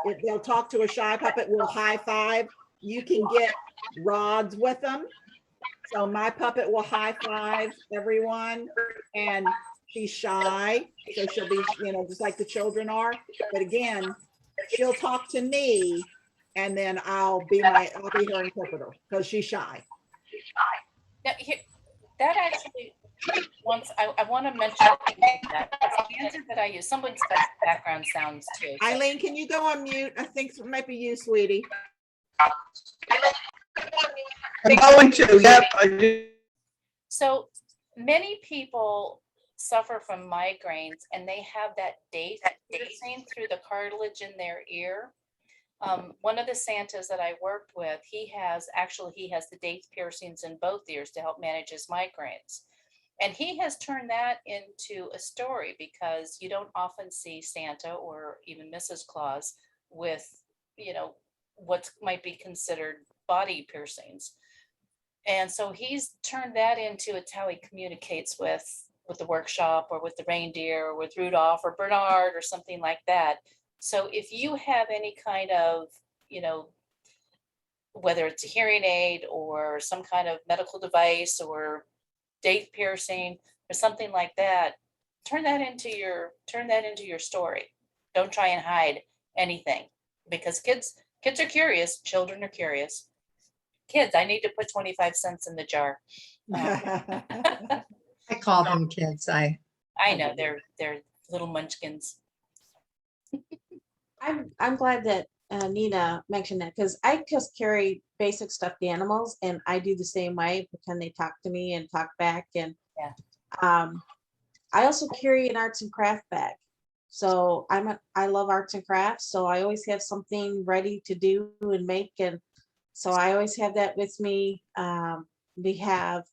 Speaker 6: if they'll talk to a shy puppet, we'll high five. You can get rods with them. So my puppet will high five everyone, and she's shy, so she'll be, just like the children are. But again, she'll talk to me, and then I'll be her interpreter because she's shy.
Speaker 1: Now, that actually, once I want to mention that the answer that I use, someone's background sounds too.
Speaker 6: Eileen, can you go on mute? I think it might be you, sweetie.
Speaker 10: I'm going to, yep, I do.
Speaker 1: So many people suffer from migraines and they have that piercing through the cartilage in their ear. One of the Santas that I worked with, he has the daith piercings in both ears to help manage his migraines. And he has turned that into a story because you don't often see Santa or even Mrs. Claus with, what might be considered body piercings. And so he's turned that into, it's how he communicates with the workshop or with the reindeer or with Rudolph or Bernard or something like that. So if you have any kind of, whether it's a hearing aid or some kind of medical device or daith piercing or something like that, turn that into your story. Don't try and hide anything, because kids are curious, children are curious. Kids, I need to put 25 cents in the jar.
Speaker 4: I call them kids.
Speaker 1: I know they're little munchkins.
Speaker 8: I'm glad that Nina mentioned that, because I just carry basic stuffed animals and I do the same way, pretend they talk to me and talk back. And
Speaker 1: Yeah.
Speaker 8: I also carry an arts and craft bag. So I love arts and crafts. So I always have something ready to do and make. And so I always have that with me. We have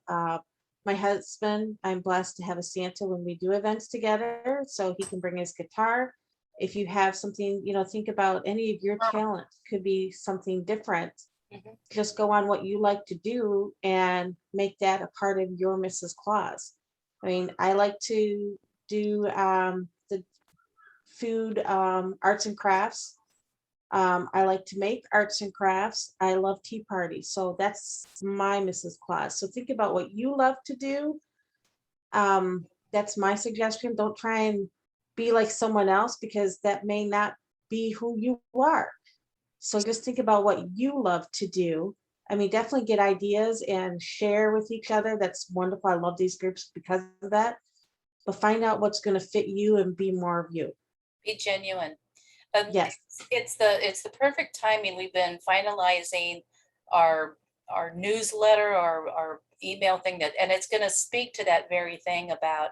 Speaker 8: my husband, I'm blessed to have a Santa when we do events together, so he can bring his guitar. If you have something, think about any of your talents, could be something different.
Speaker 1: Mhm.
Speaker 8: Just go on what you like to do and make that a part of your Mrs. Claus. I mean, I like to do the food, arts and crafts. I like to make arts and crafts. I love tea parties. So that's my Mrs. Claus. So think about what you love to do. That's my suggestion. Don't try and be like someone else, because that may not be who you are. So just think about what you love to do. I mean, definitely get ideas and share with each other. That's wonderful. I love these groups because of that. But find out what's going to fit you and be more of you.
Speaker 1: Be genuine.
Speaker 8: Yes.
Speaker 1: It's the perfect timing. We've been finalizing our newsletter, our email thing, and it's going to speak to that very thing about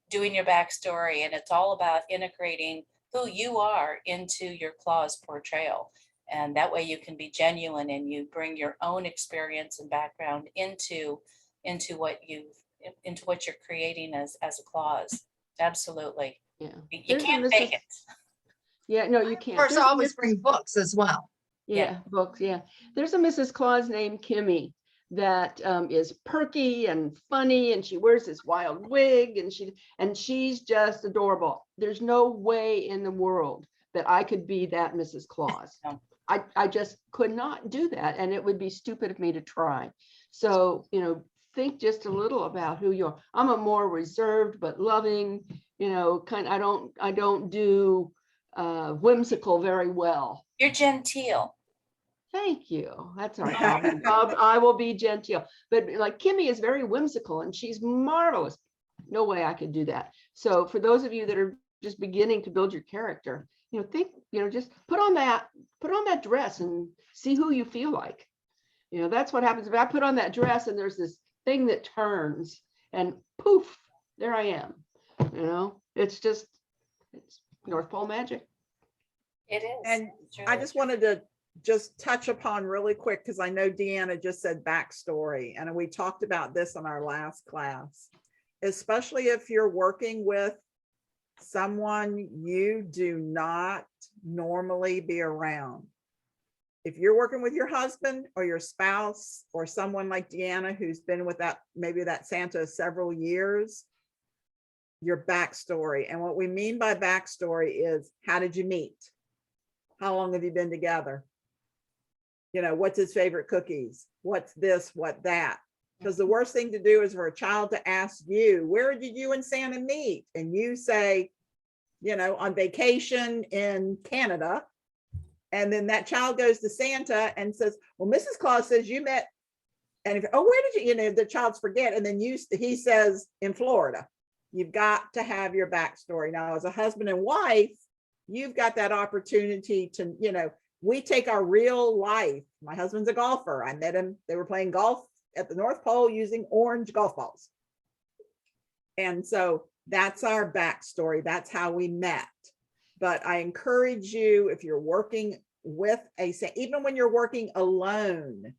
Speaker 1: doing your backstory, and it's all about integrating who you are into your Claus portrayal, and that way you can be genuine and you bring your own experience and background into what you're creating as a Claus. Absolutely.
Speaker 2: Yeah.
Speaker 1: You
Speaker 2: There's a
Speaker 1: can't fake
Speaker 2: Mrs.
Speaker 1: it.
Speaker 2: Yeah, no, you
Speaker 4: Of
Speaker 2: can't.
Speaker 4: course,
Speaker 2: There's a
Speaker 4: always
Speaker 2: Mrs.
Speaker 4: bring books as well.
Speaker 2: Yeah, books, yeah. There's a Mrs. Claus named Kimmy that is perky and funny, and she wears this wild wig, and she's just adorable. There's no way in the world that I could be that Mrs. Claus.
Speaker 1: No.
Speaker 2: I just could not do that, and it would be stupid of me to try. So, think just a little about who you are. I'm a more reserved but loving, kind. I don't do whimsical very well.
Speaker 1: You're genteel.
Speaker 2: Thank you. That's all right. I will be genteel. But like Kimmy is very whimsical and she's marvelous. No way I could do that. So for those of you that are just beginning to build your character, think, just put on that dress and see who you feel like. That's what happens if I put on that dress and there's this thing that turns and poof, there I am. It's North Pole magic.
Speaker 1: It is.
Speaker 6: And
Speaker 1: It's
Speaker 6: I
Speaker 1: really
Speaker 6: just
Speaker 1: true.
Speaker 6: wanted to just touch upon really quick, because I know Deanna just said backstory, and we talked about this in our last class, especially if you're working with someone you do not normally be around. If you're working with your husband or your spouse or someone like Deanna, who's been with maybe that Santa several years, your backstory. And what we mean by backstory is, how did you meet? How long have you been together? What's his favorite cookies? What's this, what that? Because the worst thing to do is for a child to ask you, where did you and Santa meet? And you say, on vacation in Canada. And then that child goes to Santa and says, well, Mrs. Claus says you met. And where did you, the child's forget. And then he says, in Florida. You've got to have your backstory. Now, as a husband and wife, you've got that opportunity to, we take our real life. My husband's a golfer. I met him. They were playing golf at the North Pole using orange golf balls. And so that's our backstory. That's how we met. But I encourage you, if you're working with even when you're working alone,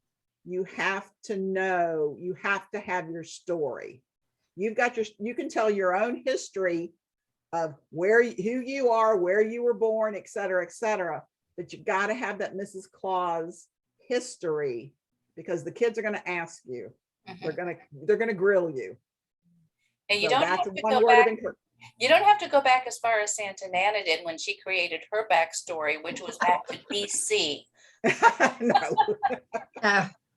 Speaker 6: you have to know, you have to have your story. You can tell your own history of who you are, where you were born, et cetera, but you got to have that Mrs. Claus history, because the kids are going to ask you. They're going to grill you.
Speaker 1: And you
Speaker 6: So
Speaker 1: don't
Speaker 6: that's
Speaker 1: have to
Speaker 6: one
Speaker 1: go
Speaker 6: word of
Speaker 1: back.
Speaker 6: encouragement.
Speaker 1: You don't have to go back as far as Santa Nana did when she created her backstory, which was back to BC.
Speaker 6: No.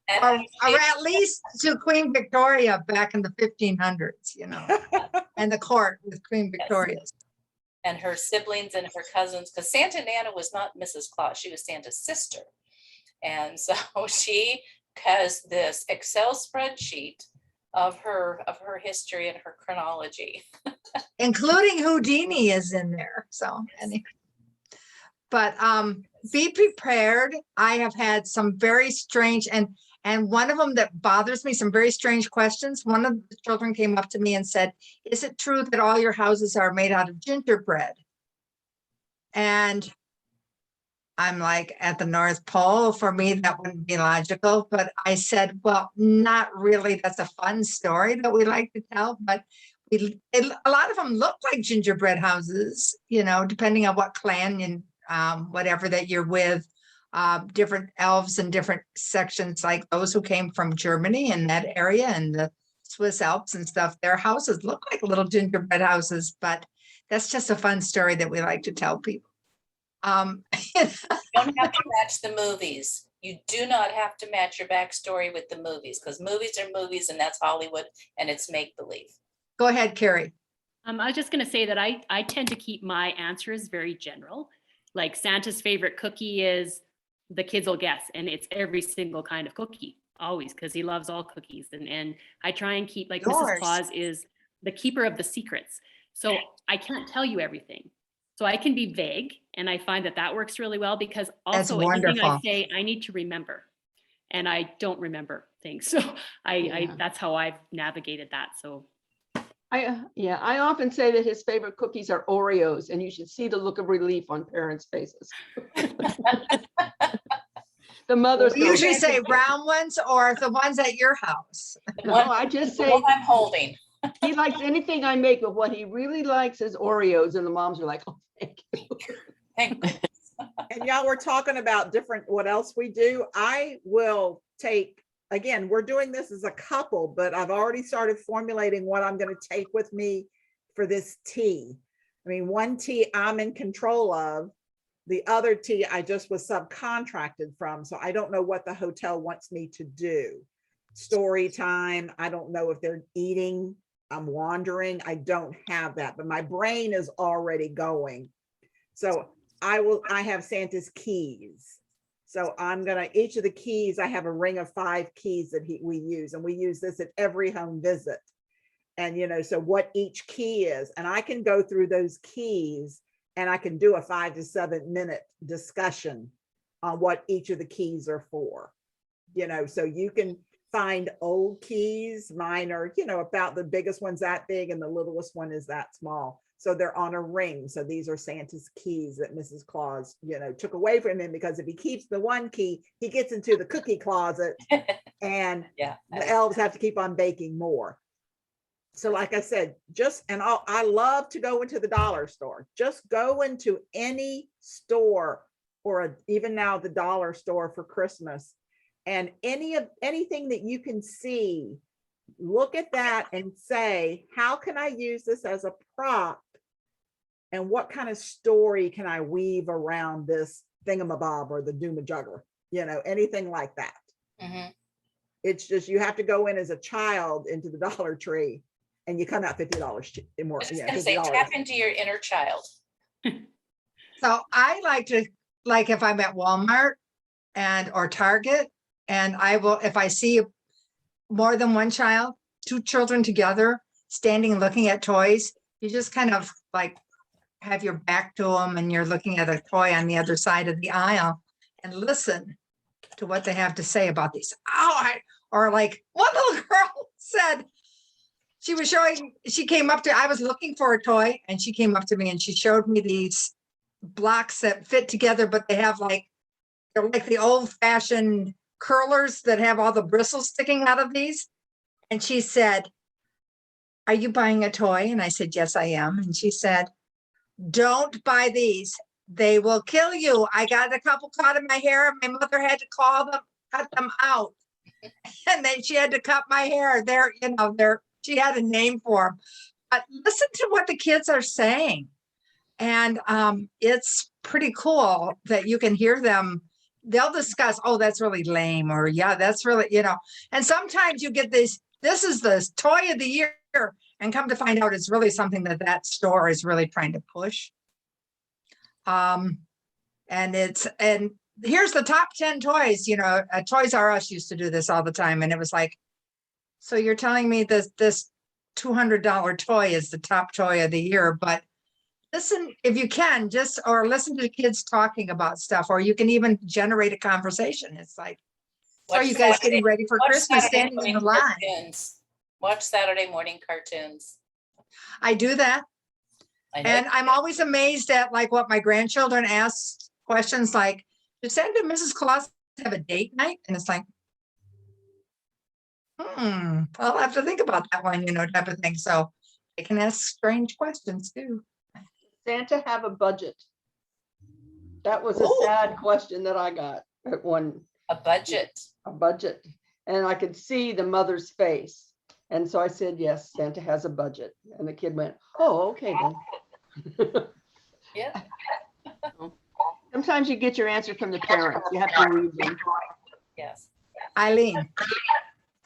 Speaker 1: And
Speaker 4: Or at least to Queen Victoria back in the 1500s, you know, and the court with Queen Victoria.
Speaker 1: and her siblings and her cousins, because Santa Nana was not Mrs. Claus, she was Santa's sister. And so she has this Excel spreadsheet of her history and her chronology.
Speaker 4: Including Houdini is in there. So, anyway. But be prepared. I have had some very strange, and one of them that bothers me, some very strange questions. One of the children came up to me and said, "Is it true that all your houses are made out of gingerbread?" And I'm like, at the North Pole, for me, that wouldn't be logical. But I said, well, not really. That's a fun story that we like to tell. But a lot of them look like gingerbread houses, you know, depending on what clan and whatever that you're with. Different elves in different sections, like those who came from Germany and that area and the Swiss Alps and stuff. Their houses look like little gingerbread houses, but that's just a fun story that we like to tell people.
Speaker 1: You don't have to match the movies. You do not have to match your backstory with the movies, because movies are movies and that's Hollywood and it's make-believe.
Speaker 4: Go ahead, Carrie.
Speaker 7: I was just going to say that I tend to keep my answers very general. Like Santa's favorite cookie is, the kids will guess, and it's every single kind of cookie, always, because he loves all cookies. And I try and keep, like, Mrs. Claus is the keeper of the secrets. So I can't tell you everything. So I can be vague, and I find that works really well, because also anything I say, I need to remember, and I don't remember things. So I that's how I've navigated that. So
Speaker 2: I often say that his favorite cookies are Oreos, and you should see the look of relief on parents' faces. The mothers
Speaker 4: We usually say round ones or the ones at your house.
Speaker 2: No, I just say
Speaker 1: what I'm holding.
Speaker 2: He likes anything I make, but what he really likes is Oreos, and the moms are like, oh, thank you.
Speaker 1: Thank you.
Speaker 6: And y'all were talking about what else we do. I will take, again, we're doing this as a couple, but I've already started formulating what I'm going to take with me for this tea. I mean, one tea I'm in control of. The other tea I just was subcontracted from. So I don't know what the hotel wants me to do. Story time. I don't know if they're eating. I'm wandering. I don't have that, but my brain is already going. So I have Santa's keys. So I'm going to, each of the keys, I have a ring of 5 keys that we use, and we use this at every home visit. And, you know, so what each key is, and I can go through those keys and I can do a 5 to 7 minute discussion on what each of the keys are for, you know, so you can find old keys. Mine are, you know, about the biggest one's that big and the littlest one is that small. So they're on a ring. So these are Santa's keys that Mrs. Claus, you know, took away from him, because if he keeps the one key, he gets into the cookie closet and the elves have to keep on baking more. So like I said, I love to go into the dollar store. Just go into any store, or even now the dollar store for Christmas, and anything that you can see, look at that and say, how can I use this as a prop? And what kind of story can I weave around this thingamabob or the doomajugger? You know, anything like that.
Speaker 1: Mm-hmm.
Speaker 6: It's just, you have to go in as a child into the Dollar Tree, and you come out $50 more.
Speaker 1: I was just gonna say, tap into your inner child.
Speaker 4: So I like to, like if I'm at Walmart or Target, and I will, if I see more than one child, 2 children together, standing looking at toys, you just kind of like have your back to them and you're looking at a toy on the other side of the aisle and listen to what they have to say about these. Or like one little girl said, she came up to, I was looking for a toy, and she came up to me and she showed me these blocks that fit together, but they have like they're like the old fashioned curlers that have all the bristles sticking out of these. And she said, "Are you buying a toy?" And I said, "Yes, I am." And she said, "Don't buy these. They will kill you. I got a couple caught in my hair and my mother had to cut them out." And then she had to cut my hair. She had a name for them. But listen to what the kids are saying. And it's pretty cool that you can hear them. They'll discuss, "Oh, that's really lame," or "Yeah, that's really," and sometimes you get this is the toy of the year, and come to find out it's really something that store is really trying to push. And here's the top 10 toys, Toys R Us used to do this all the time. And it was like, so you're telling me this $200 toy is the top toy of the year, but listen, if you can, or listen to the kids talking about stuff, or you can even generate a conversation. It's like, so are you guys getting ready for Christmas, standing in the line?
Speaker 1: Watch Saturday morning cartoons.
Speaker 4: I do that. And I'm always amazed at like what my grandchildren ask questions like, "Does Santa and Mrs. Claus have a date night?" And it's like, I'll have to think about that one, type of thing. So they can ask strange questions too.
Speaker 2: Santa have a budget? That was a sad question that I got at one.
Speaker 1: A budget.
Speaker 2: A budget. And I could see the mother's face. And so I said, "Yes, Santa has a budget." And the kid went, "Oh, okay then."
Speaker 1: Yeah.
Speaker 2: Sometimes you get your answer from the parents. You have to read them.
Speaker 1: Yes.
Speaker 4: Eileen.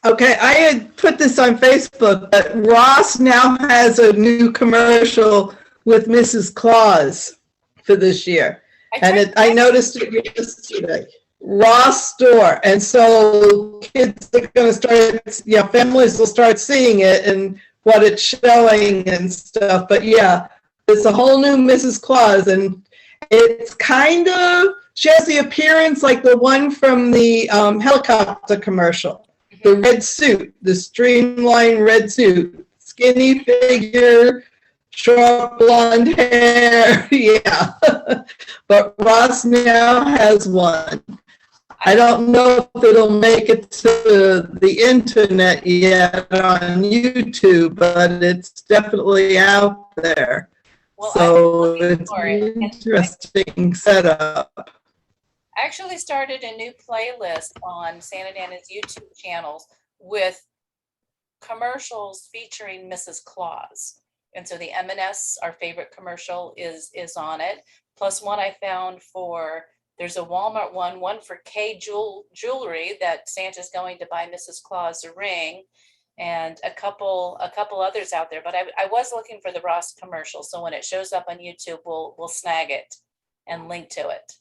Speaker 10: Okay, I had put this on Facebook, but Ross now has a new commercial with Mrs. Claus for this year. I noticed it yesterday. Ross store. And so kids are going to start, families will start seeing it and what it's showing and stuff. But yeah, it's a whole new Mrs. Claus, and it's she has the appearance like the one from the helicopter commercial. The red suit, the streamlined red suit, skinny figure, short blonde hair. Yeah. But Ross now has one. I don't know if it'll make it to the internet yet on YouTube, but it's definitely out there.
Speaker 1: Well,
Speaker 10: so it's an interesting setup.
Speaker 1: I actually started a new playlist on Santa Nana's YouTube channels with commercials featuring Mrs. Claus. And so the M&S, our favorite commercial, is on it. Plus one I found there's a Walmart one for K jewelry that Santa's going to buy Mrs. Claus a ring, and a couple others out there. But I was looking for the Ross commercial. So when it shows up on YouTube, we'll snag it and link to it.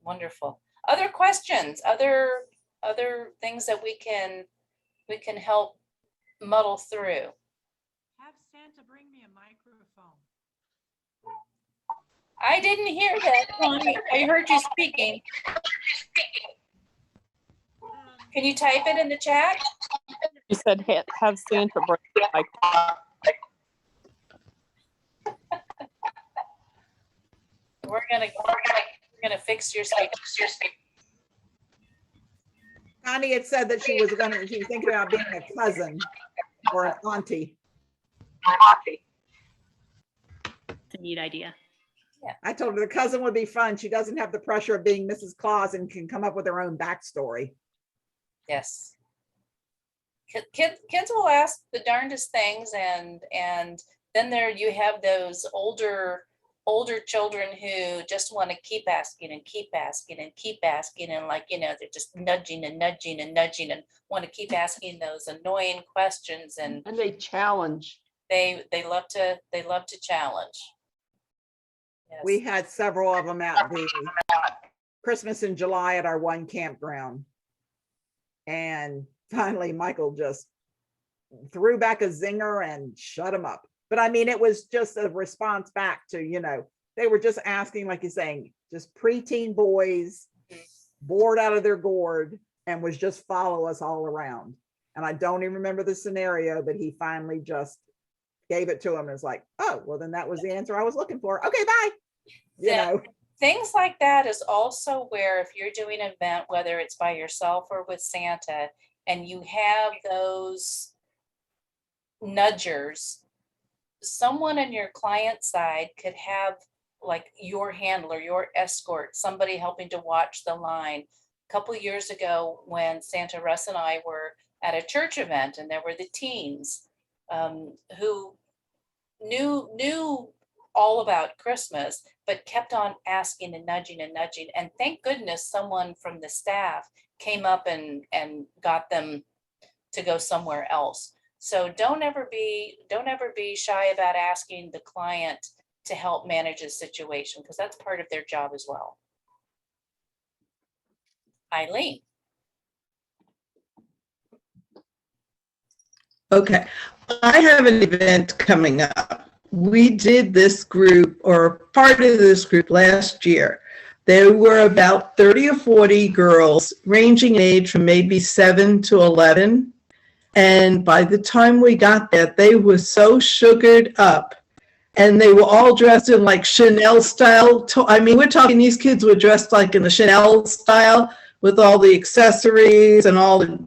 Speaker 1: Wonderful. Other questions, other things that we can help muddle through.
Speaker 3: Have Santa bring me a microphone.
Speaker 1: I didn't hear that, Connie. I heard you speaking. Can you type it in the chat?
Speaker 5: You said have Santa bring my.
Speaker 1: We're gonna fix your speaker.
Speaker 6: Connie had said that she was thinking about being a cousin or an auntie.
Speaker 7: It's a neat idea.
Speaker 1: Yeah.
Speaker 6: I told her the cousin would be fun. She doesn't have the pressure of being Mrs. Claus and can come up with her own backstory.
Speaker 1: Yes. Kids will ask the darndest things, and then you have those older children who just want to keep asking and keep asking and keep asking, and they're just nudging and nudging and nudging and want to keep asking those annoying questions, and
Speaker 2: they challenge.
Speaker 1: They love to challenge. Yes.
Speaker 6: We had several of them at the Christmas in July at our one campground. And finally, Michael just threw back a zinger and shut him up. But I mean, it was just a response back to, they were just asking, like you're saying, just preteen boys, bored out of their gourd, and was just follow us all around. And I don't even remember the scenario, but he finally just gave it to him and was like, "Oh, well, then that was the answer I was looking for. Okay, bye."
Speaker 1: things like that is also where if you're doing an event, whether it's by yourself or with Santa, and you have those nudgers, someone on your client side could have like your handler, your escort, somebody helping to watch the line. A couple of years ago when Santa Russ and I were at a church event, and there were the teens who knew all about Christmas, but kept on asking and nudging and nudging. And thank goodness someone from the staff came up and got them to go somewhere else. So don't ever be shy about asking the client to help manage a situation, because that's part of their job as well. Eileen.
Speaker 10: Okay, I have an event coming up. We did this group, or part of this group, last year. There were about 30 or 40 girls, ranging in age from maybe 7 to 11. And by the time we got there, they were so sugared up. And they were all dressed in like Chanel style. I mean, we're talking, these kids were dressed like in the Chanel style with all the accessories and all the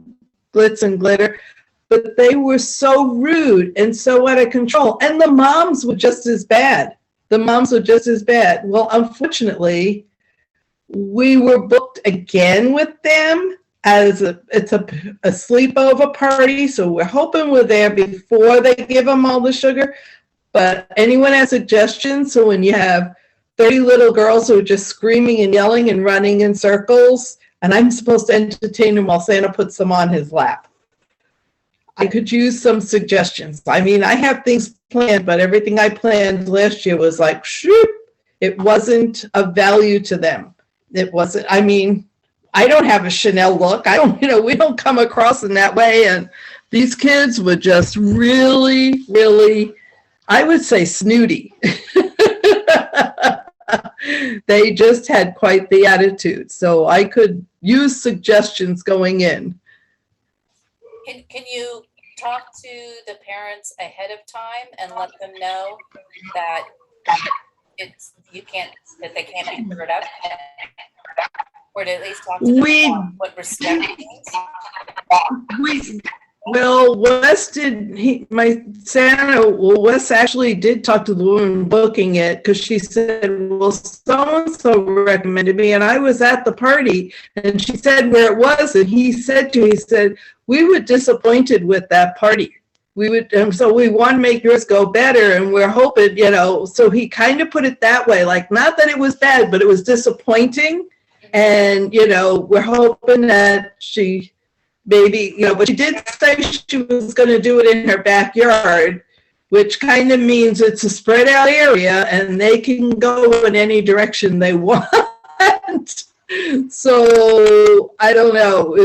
Speaker 10: glitz and glitter. But they were so rude and so out of control. And the moms were just as bad. Well, unfortunately, we were booked again with them as it's a sleepover party. So we're hoping we're there before they give them all the sugar. But anyone has suggestions? So when you have 30 little girls who are just screaming and yelling and running in circles, and I'm supposed to entertain them while Santa puts them on his lap. I could use some suggestions. I mean, I have things planned, but everything I planned last year was like, shoot, it wasn't of value to them. It wasn't, I mean, I don't have a Chanel look. We don't come across in that way. And these kids were just really, really, I would say snooty. They just had quite the attitude. So I could use suggestions going in.
Speaker 1: Can you talk to the parents ahead of time and let them know that they can't be figured out? Or to at least talk to them about what respect means?
Speaker 10: Well, Wes actually did talk to the woman booking it, because she said, well, so-and-so recommended me, and I was at the party, and she said where it was, and he said, we were disappointed with that party. So we want to make yours go better, and we're hoping, so he kind of put it that way, like, not that it was bad, but it was disappointing, and, we're hoping that she maybe, but she did say she was going to do it in her backyard, which kind of means it's a spread out area and they can go in any direction they want. So I don't know.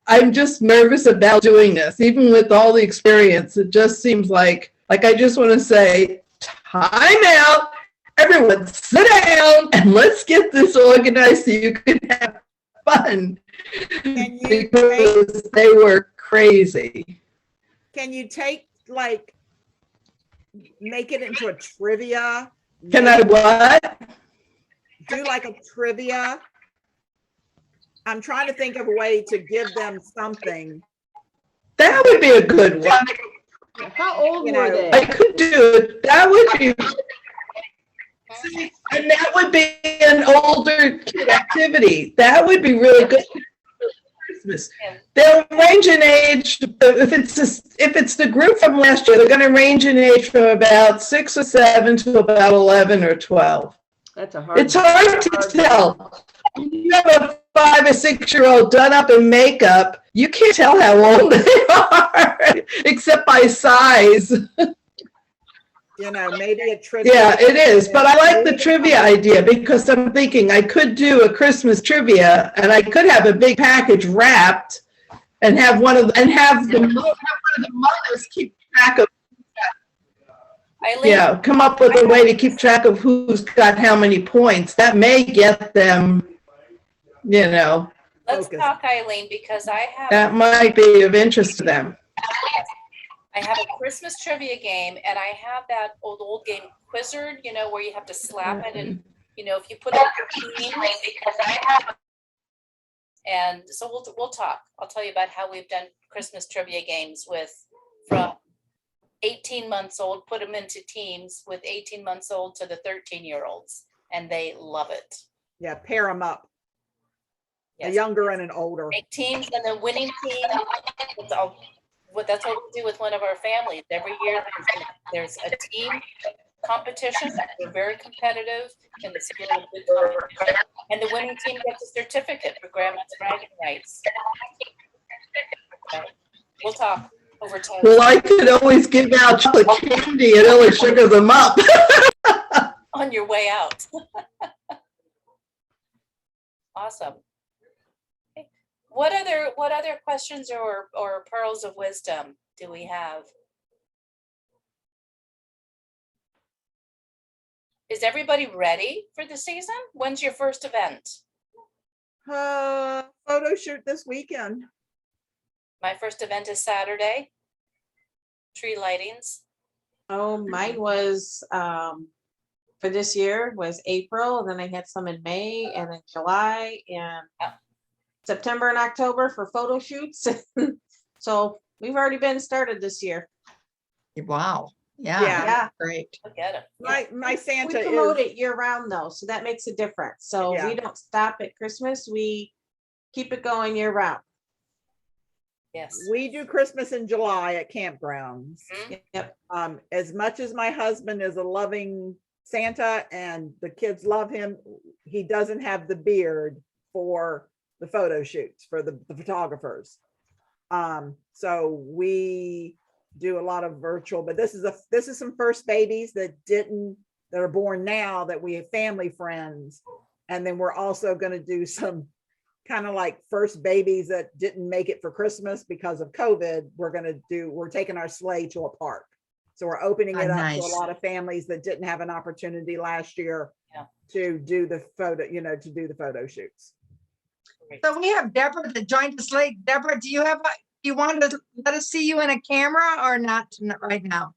Speaker 10: I'm just nervous about doing this. Even with all the experience, it just seems like I just want to say, time out, everyone sit down and let's get this organized so you can have fun. Because they were crazy.
Speaker 6: Can you make it into a trivia?
Speaker 10: Can I what?
Speaker 6: Do like a trivia. I'm trying to think of a way to give them something.
Speaker 10: That would be a good one.
Speaker 2: How old were they?
Speaker 10: I could do it. That would be. And that would be an older kid activity. That would be really good. Christmas. They'll range in age. If it's the group from last year, they're going to range in age from about 6 or 7 to about 11 or 12.
Speaker 2: That's a hard.
Speaker 10: It's hard to tell. When you have a 5 or 6-year-old done up in makeup, you can't tell how old they are, except by size.
Speaker 6: Maybe a trivia.
Speaker 10: Yeah, it is. But I like the trivia idea, because I'm thinking I could do a Christmas trivia, and I could have a big package wrapped, and have one of the mothers keep track of. Yeah, come up with a way to keep track of who's got how many points. That may get them,
Speaker 1: Let's talk, Eileen, because
Speaker 10: that might be of interest to them.
Speaker 1: I have a Christmas trivia game, and I have that old game Quizzard, where you have to slap it and, you know, if you put up teams, and so we'll talk. I'll tell you about how we've done Christmas trivia games with from 18 months old, put them into teams with 18 months old to the 13-year-olds, and they love it.
Speaker 6: Yeah, pair them up. A
Speaker 1: Yes.
Speaker 6: younger and an older.
Speaker 1: Make teams, and the winning team. That's what we do with one of our families. Every year there's a team competition. We're very competitive in the spirit of good competition. And the winning team gets a certificate for grandma's bragging rights. So we'll talk over time.
Speaker 10: Well, I could always give out chocolate candy and only sugar them up.
Speaker 1: On your way out. Awesome. Okay. What other questions or pearls of wisdom do we have? Is everybody ready for the season? When's your first event?
Speaker 6: Photo shoot this weekend.
Speaker 1: My first event is Saturday. Tree lightings.
Speaker 8: Oh, mine was, for this year was April, then I had some in May and then July and September and October for photo shoots. So we've already been started this year.
Speaker 4: Wow. Yeah.
Speaker 8: Yeah.
Speaker 4: Great.
Speaker 1: Look at it.
Speaker 6: My Santa
Speaker 8: We promote
Speaker 6: is,
Speaker 8: it year round though, so that makes a difference. So
Speaker 6: Yeah.
Speaker 8: we don't stop at Christmas. We keep it going year round.
Speaker 1: Yes.
Speaker 6: we do Christmas in July at campgrounds.
Speaker 1: Mhm.
Speaker 8: Yep.
Speaker 6: As much as my husband is a loving Santa and the kids love him, he doesn't have the beard for the photo shoots for the photographers. So we do a lot of virtual, but this is some first babies that are born now that we have family friends. And then we're also going to do some kind of like first babies that didn't make it for Christmas because of COVID. We're taking our sleigh to a park. So we're opening it up to
Speaker 4: Nice.
Speaker 6: a lot of families that didn't have an opportunity last year
Speaker 1: Yeah.
Speaker 6: to do the photo shoots.
Speaker 1: Great.
Speaker 4: So we have Deborah that joined us late. Deborah, do you want to let us see you in a camera or not right now?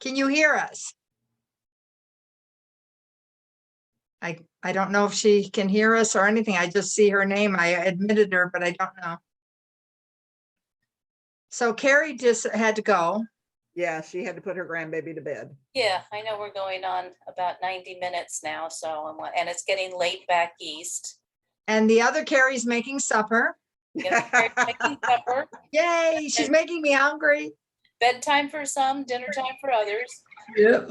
Speaker 4: Can you hear us? I don't know if she can hear us or anything. I just see her name. I admitted her, but I don't know. So Carrie just had to go.
Speaker 6: Yeah, she had to put her grandbaby to bed.
Speaker 1: Yeah, I know we're going on about 90 minutes now, and it's getting late back east.
Speaker 4: And the other Carrie's making supper.
Speaker 1: Yes, Carrie's making supper.
Speaker 4: Yay, she's making me hungry.
Speaker 1: Bedtime for some, dinner time for others.
Speaker 10: Yep.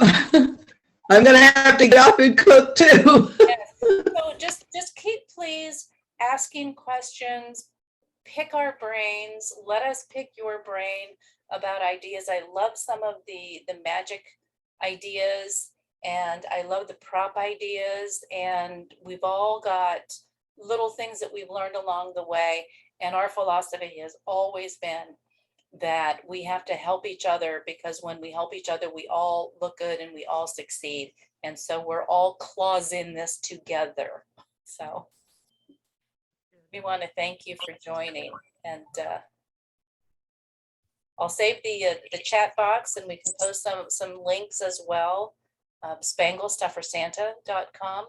Speaker 10: I'm gonna have to get up and cook too.
Speaker 1: Yes. So just please asking questions, pick our brains, let us pick your brain about ideas. I love some of the magic ideas, and I love the prop ideas, and we've all got little things that we've learned along the way. And our philosophy has always been that we have to help each other, because when we help each other, we all look good and we all succeed. And so we're all Claus in this together. So we want to thank you for joining, and I'll save the chat box, and we can post some links as well. SpanglesStufferSanta.com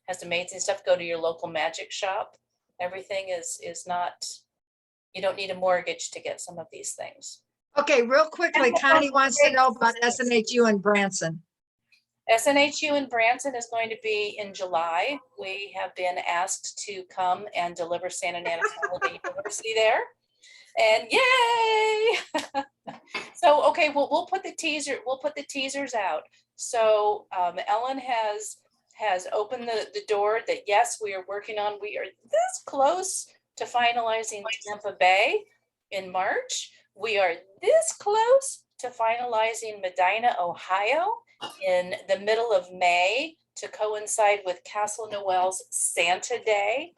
Speaker 1: has amazing stuff. Go to your local magic shop. Everything is not, you don't need a mortgage to get some of these things.
Speaker 4: Okay, real quickly, Connie wants to know about SNHU in Branson.
Speaker 1: SNHU in Branson is going to be in July. We have been asked to come and deliver Santa Anna's Holiday University there. And yay! So, okay, well, we'll put the teasers out. So Ellen has opened the door that, yes, we are working on, we are this close to finalizing Tampa Bay in March. We are this close to finalizing Medina, Ohio in the middle of May to coincide with Castle Noel's Santa Day.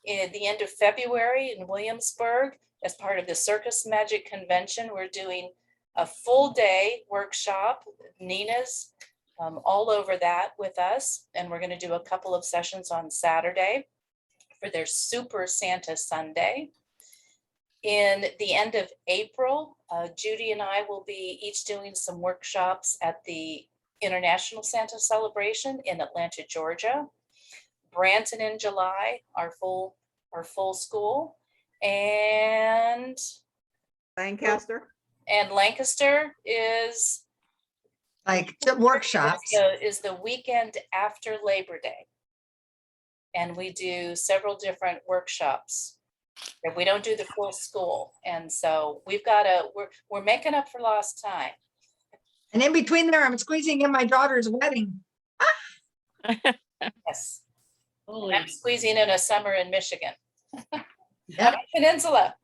Speaker 1: In the end of February in Williamsburg, as part of the Circus Magic Convention, we're doing a full day workshop. Nina's all over that with us. And we're going to do a couple of sessions on Saturday for their Super Santa Sunday. In the end of April, Judy and I will be each doing some workshops at the International Santa celebration in Atlanta, Georgia. Branson in July, our full school, and
Speaker 6: Lancaster.
Speaker 1: Lancaster is
Speaker 4: Like workshops.
Speaker 1: is the weekend after Labor Day. And we do several different workshops. And we don't do the full school. And so we're making up for lost time.
Speaker 4: And in between there, I'm squeezing in my daughter's wedding.
Speaker 1: Yes.
Speaker 7: Holy.
Speaker 1: I'm squeezing in a summer in Michigan.
Speaker 4: Yep.
Speaker 1: Peninsula.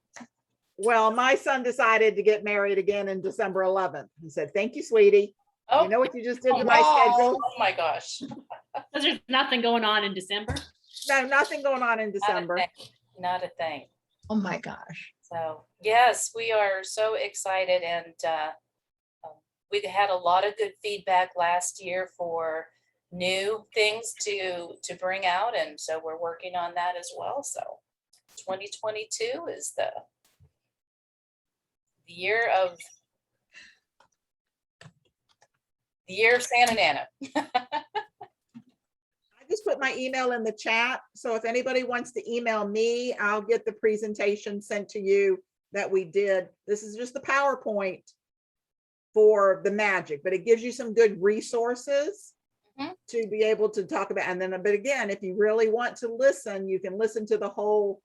Speaker 6: Well, my son decided to get married again in December 11th. He said, "Thank you, sweetie.
Speaker 1: Oh,
Speaker 6: You know what you just did to my
Speaker 4: Oh.
Speaker 6: schedule?"
Speaker 1: oh my gosh.
Speaker 7: Because there's nothing going on in December.
Speaker 6: No, nothing going on in
Speaker 1: Not a
Speaker 6: December.
Speaker 1: thing. Not a thing.
Speaker 4: Oh my gosh.
Speaker 1: So yes, we are so excited, and we had a lot of good feedback last year for new things to bring out, and so we're working on that as well. So 2022 is the year of Santa Nana.
Speaker 6: I just put my email in the chat. So if anybody wants to email me, I'll get the presentation sent to you that we did. This is just the PowerPoint for the magic, but it gives you some good resources to be able to talk about. And then, but again, if you really want to listen, you can listen to the whole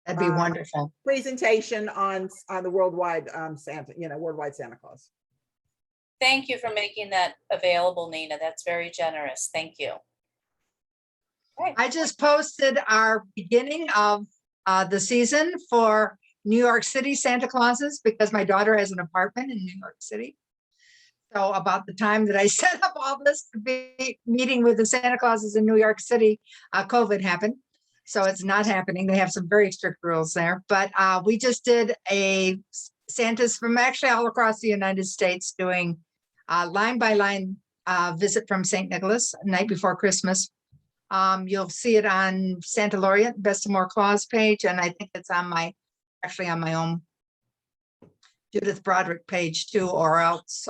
Speaker 4: That'd be wonderful.
Speaker 6: presentation on the worldwide Santa, worldwide Santa Claus.
Speaker 1: Thank you for making that available, Nina. That's very generous. Thank you. Okay.
Speaker 4: I just posted our beginning of the season for New York City Santa Clauses because my daughter has an apartment in New York City. So about the time that I set up all this to be meeting with the Santa Clauses in New York City, COVID happened. So it's not happening. They have some very strict rules there. But we just did a Santas from actually all across the United States doing line by line visit from St. Nicholas night before Christmas. You'll see it on Santa Laureate, Best of More Claus page, and I think it's on my own Judith Broderick page too, or else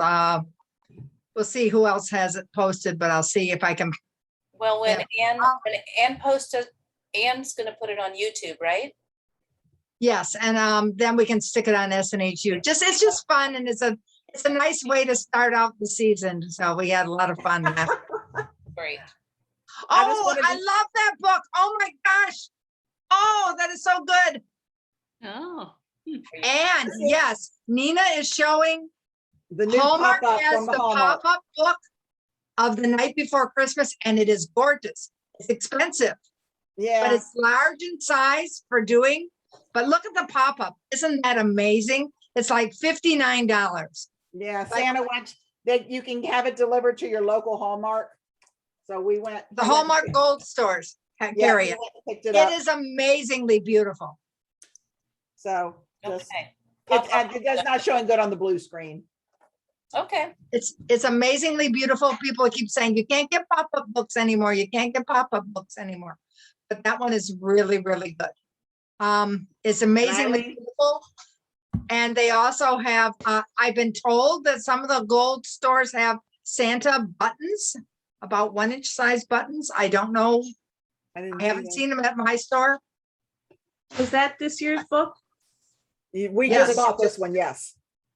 Speaker 4: we'll see who else has it posted, but I'll see if I can.
Speaker 1: Well, when
Speaker 4: Yeah.
Speaker 1: Ann posted, Ann's gonna put it on YouTube, right?
Speaker 4: Yes, and then we can stick it on SNHU. It's just fun, and it's a nice way to start out the season. So we had a lot of fun.
Speaker 1: Great.
Speaker 4: Oh, I love that book. Oh my gosh. Oh, that is so good.
Speaker 7: Oh.
Speaker 4: And yes, Nina is showing
Speaker 6: The new
Speaker 4: Hallmark
Speaker 6: pop-up
Speaker 4: has
Speaker 6: from the
Speaker 4: the
Speaker 6: Hallmark.
Speaker 4: pop-up book of the night before Christmas, and it is gorgeous. It's expensive, but
Speaker 6: Yeah,
Speaker 4: it's large in size for doing. But look at the pop-up. Isn't that amazing? It's like $59.
Speaker 6: yeah. Santa wants that you can have it delivered to your local Hallmark. So we went.
Speaker 4: The Hallmark Gold stores carry it.
Speaker 6: Picked it
Speaker 4: It
Speaker 6: up.
Speaker 4: is amazingly beautiful.
Speaker 6: So just,
Speaker 1: Okay.
Speaker 6: it does not showing good on the blue screen.
Speaker 1: Okay.
Speaker 4: It's amazingly beautiful. People keep saying you can't get pop-up books anymore. You can't get pop-up books anymore. But that one is really, really good. It's amazingly
Speaker 6: Riley?
Speaker 4: beautiful. And they also have, I've been told that some of the gold stores have Santa buttons, about 1-inch size buttons. I don't know. I haven't seen them at my store.
Speaker 8: Was that this year's book?
Speaker 6: We
Speaker 4: Yes.
Speaker 6: just bought this one, yes.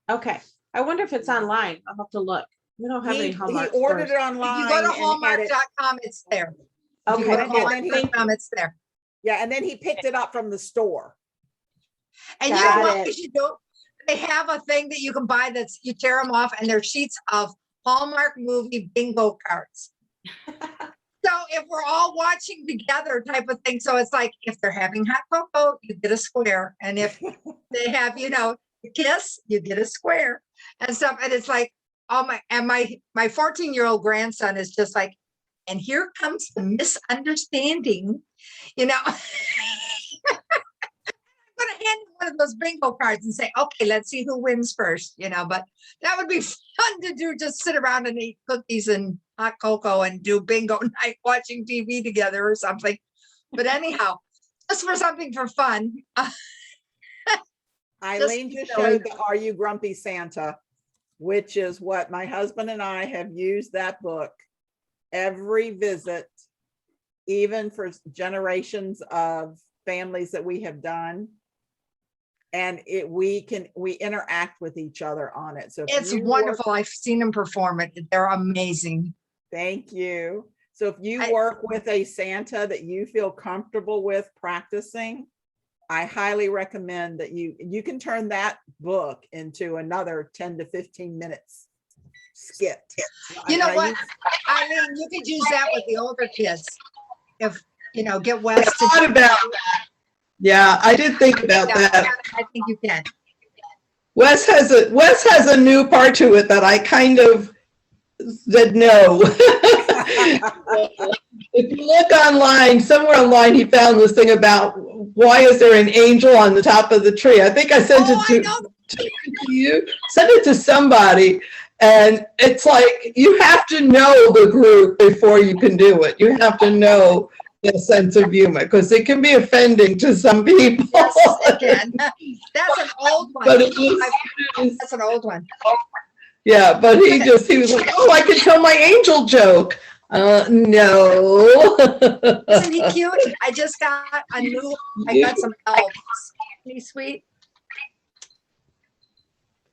Speaker 8: Okay. I wonder if it's online. I'll have to look. We don't have
Speaker 6: He
Speaker 8: any Hallmark
Speaker 6: ordered
Speaker 8: stores.
Speaker 6: it online.
Speaker 4: If you go to
Speaker 6: and had it-
Speaker 4: hallmark.com, it's there. If you go
Speaker 8: Okay.
Speaker 4: to
Speaker 6: and then he-
Speaker 4: hallmark.com, it's there.
Speaker 6: Yeah, and then he picked it up from the store.
Speaker 4: And you know
Speaker 8: Got
Speaker 4: what
Speaker 8: it.
Speaker 4: we should do? They have a thing that you can buy that's, you tear them off and they're sheets of Hallmark movie bingo cards. So if we're all watching together type of thing, so it's like if they're having hot cocoa, you get a square. And if they have, a kiss, you get a square and stuff. And it's like, oh my, and my 14-year-old grandson is just like, and here comes the misunderstanding, I'm going to hand him one of those bingo cards and say, okay, let's see who wins first, but that would be fun to do. Just sit around and eat cookies and hot cocoa and do bingo night watching TV together or something. But anyhow, just for something for fun.
Speaker 6: Eileen just
Speaker 4: silly.
Speaker 6: showed the Are You Grumpy Santa? which is what my husband and I have used that book every visit, even for generations of families that we have done. And we interact with each other on it. So if
Speaker 4: It's
Speaker 6: you work-
Speaker 4: wonderful. I've seen them perform it. They're amazing.
Speaker 6: Thank you. So if you
Speaker 4: I-
Speaker 6: work with a Santa that you feel comfortable with practicing, I highly recommend that you can turn that book into another 10 to 15 minutes skit.
Speaker 4: You know
Speaker 6: I
Speaker 4: what,
Speaker 6: use-
Speaker 4: Eileen, you could use that with the older kids. If, get Wes
Speaker 10: I thought
Speaker 4: to,
Speaker 10: about that. Yeah, I did think about that.
Speaker 4: I think you can.
Speaker 10: Wes has a new part to it that I kind of said no. If you look online, somewhere online, he found this thing about why is there an angel on the top of the tree? I think I sent
Speaker 4: Oh, I
Speaker 10: it
Speaker 4: know.
Speaker 10: to you, send it to somebody. And it's like, you have to know the group before you can do it. You have to know the sense of humor, because it can be offending to some people.
Speaker 4: Yes, it can. That's an old one.
Speaker 10: But it was,
Speaker 4: That's an old one.
Speaker 10: yeah, but he was like, oh, I can tell my angel joke. No.
Speaker 4: Isn't he cute? I just got I got some elves. Isn't he sweet?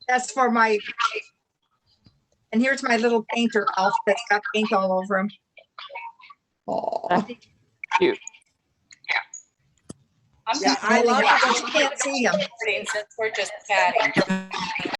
Speaker 4: That's for my, and here's my little painter elf that's got paint all over him.
Speaker 10: Aw.
Speaker 1: I'm
Speaker 6: Yeah,
Speaker 1: just
Speaker 6: I
Speaker 1: really
Speaker 6: love
Speaker 1: happy
Speaker 4: You can't see him.
Speaker 1: since we're just chatting.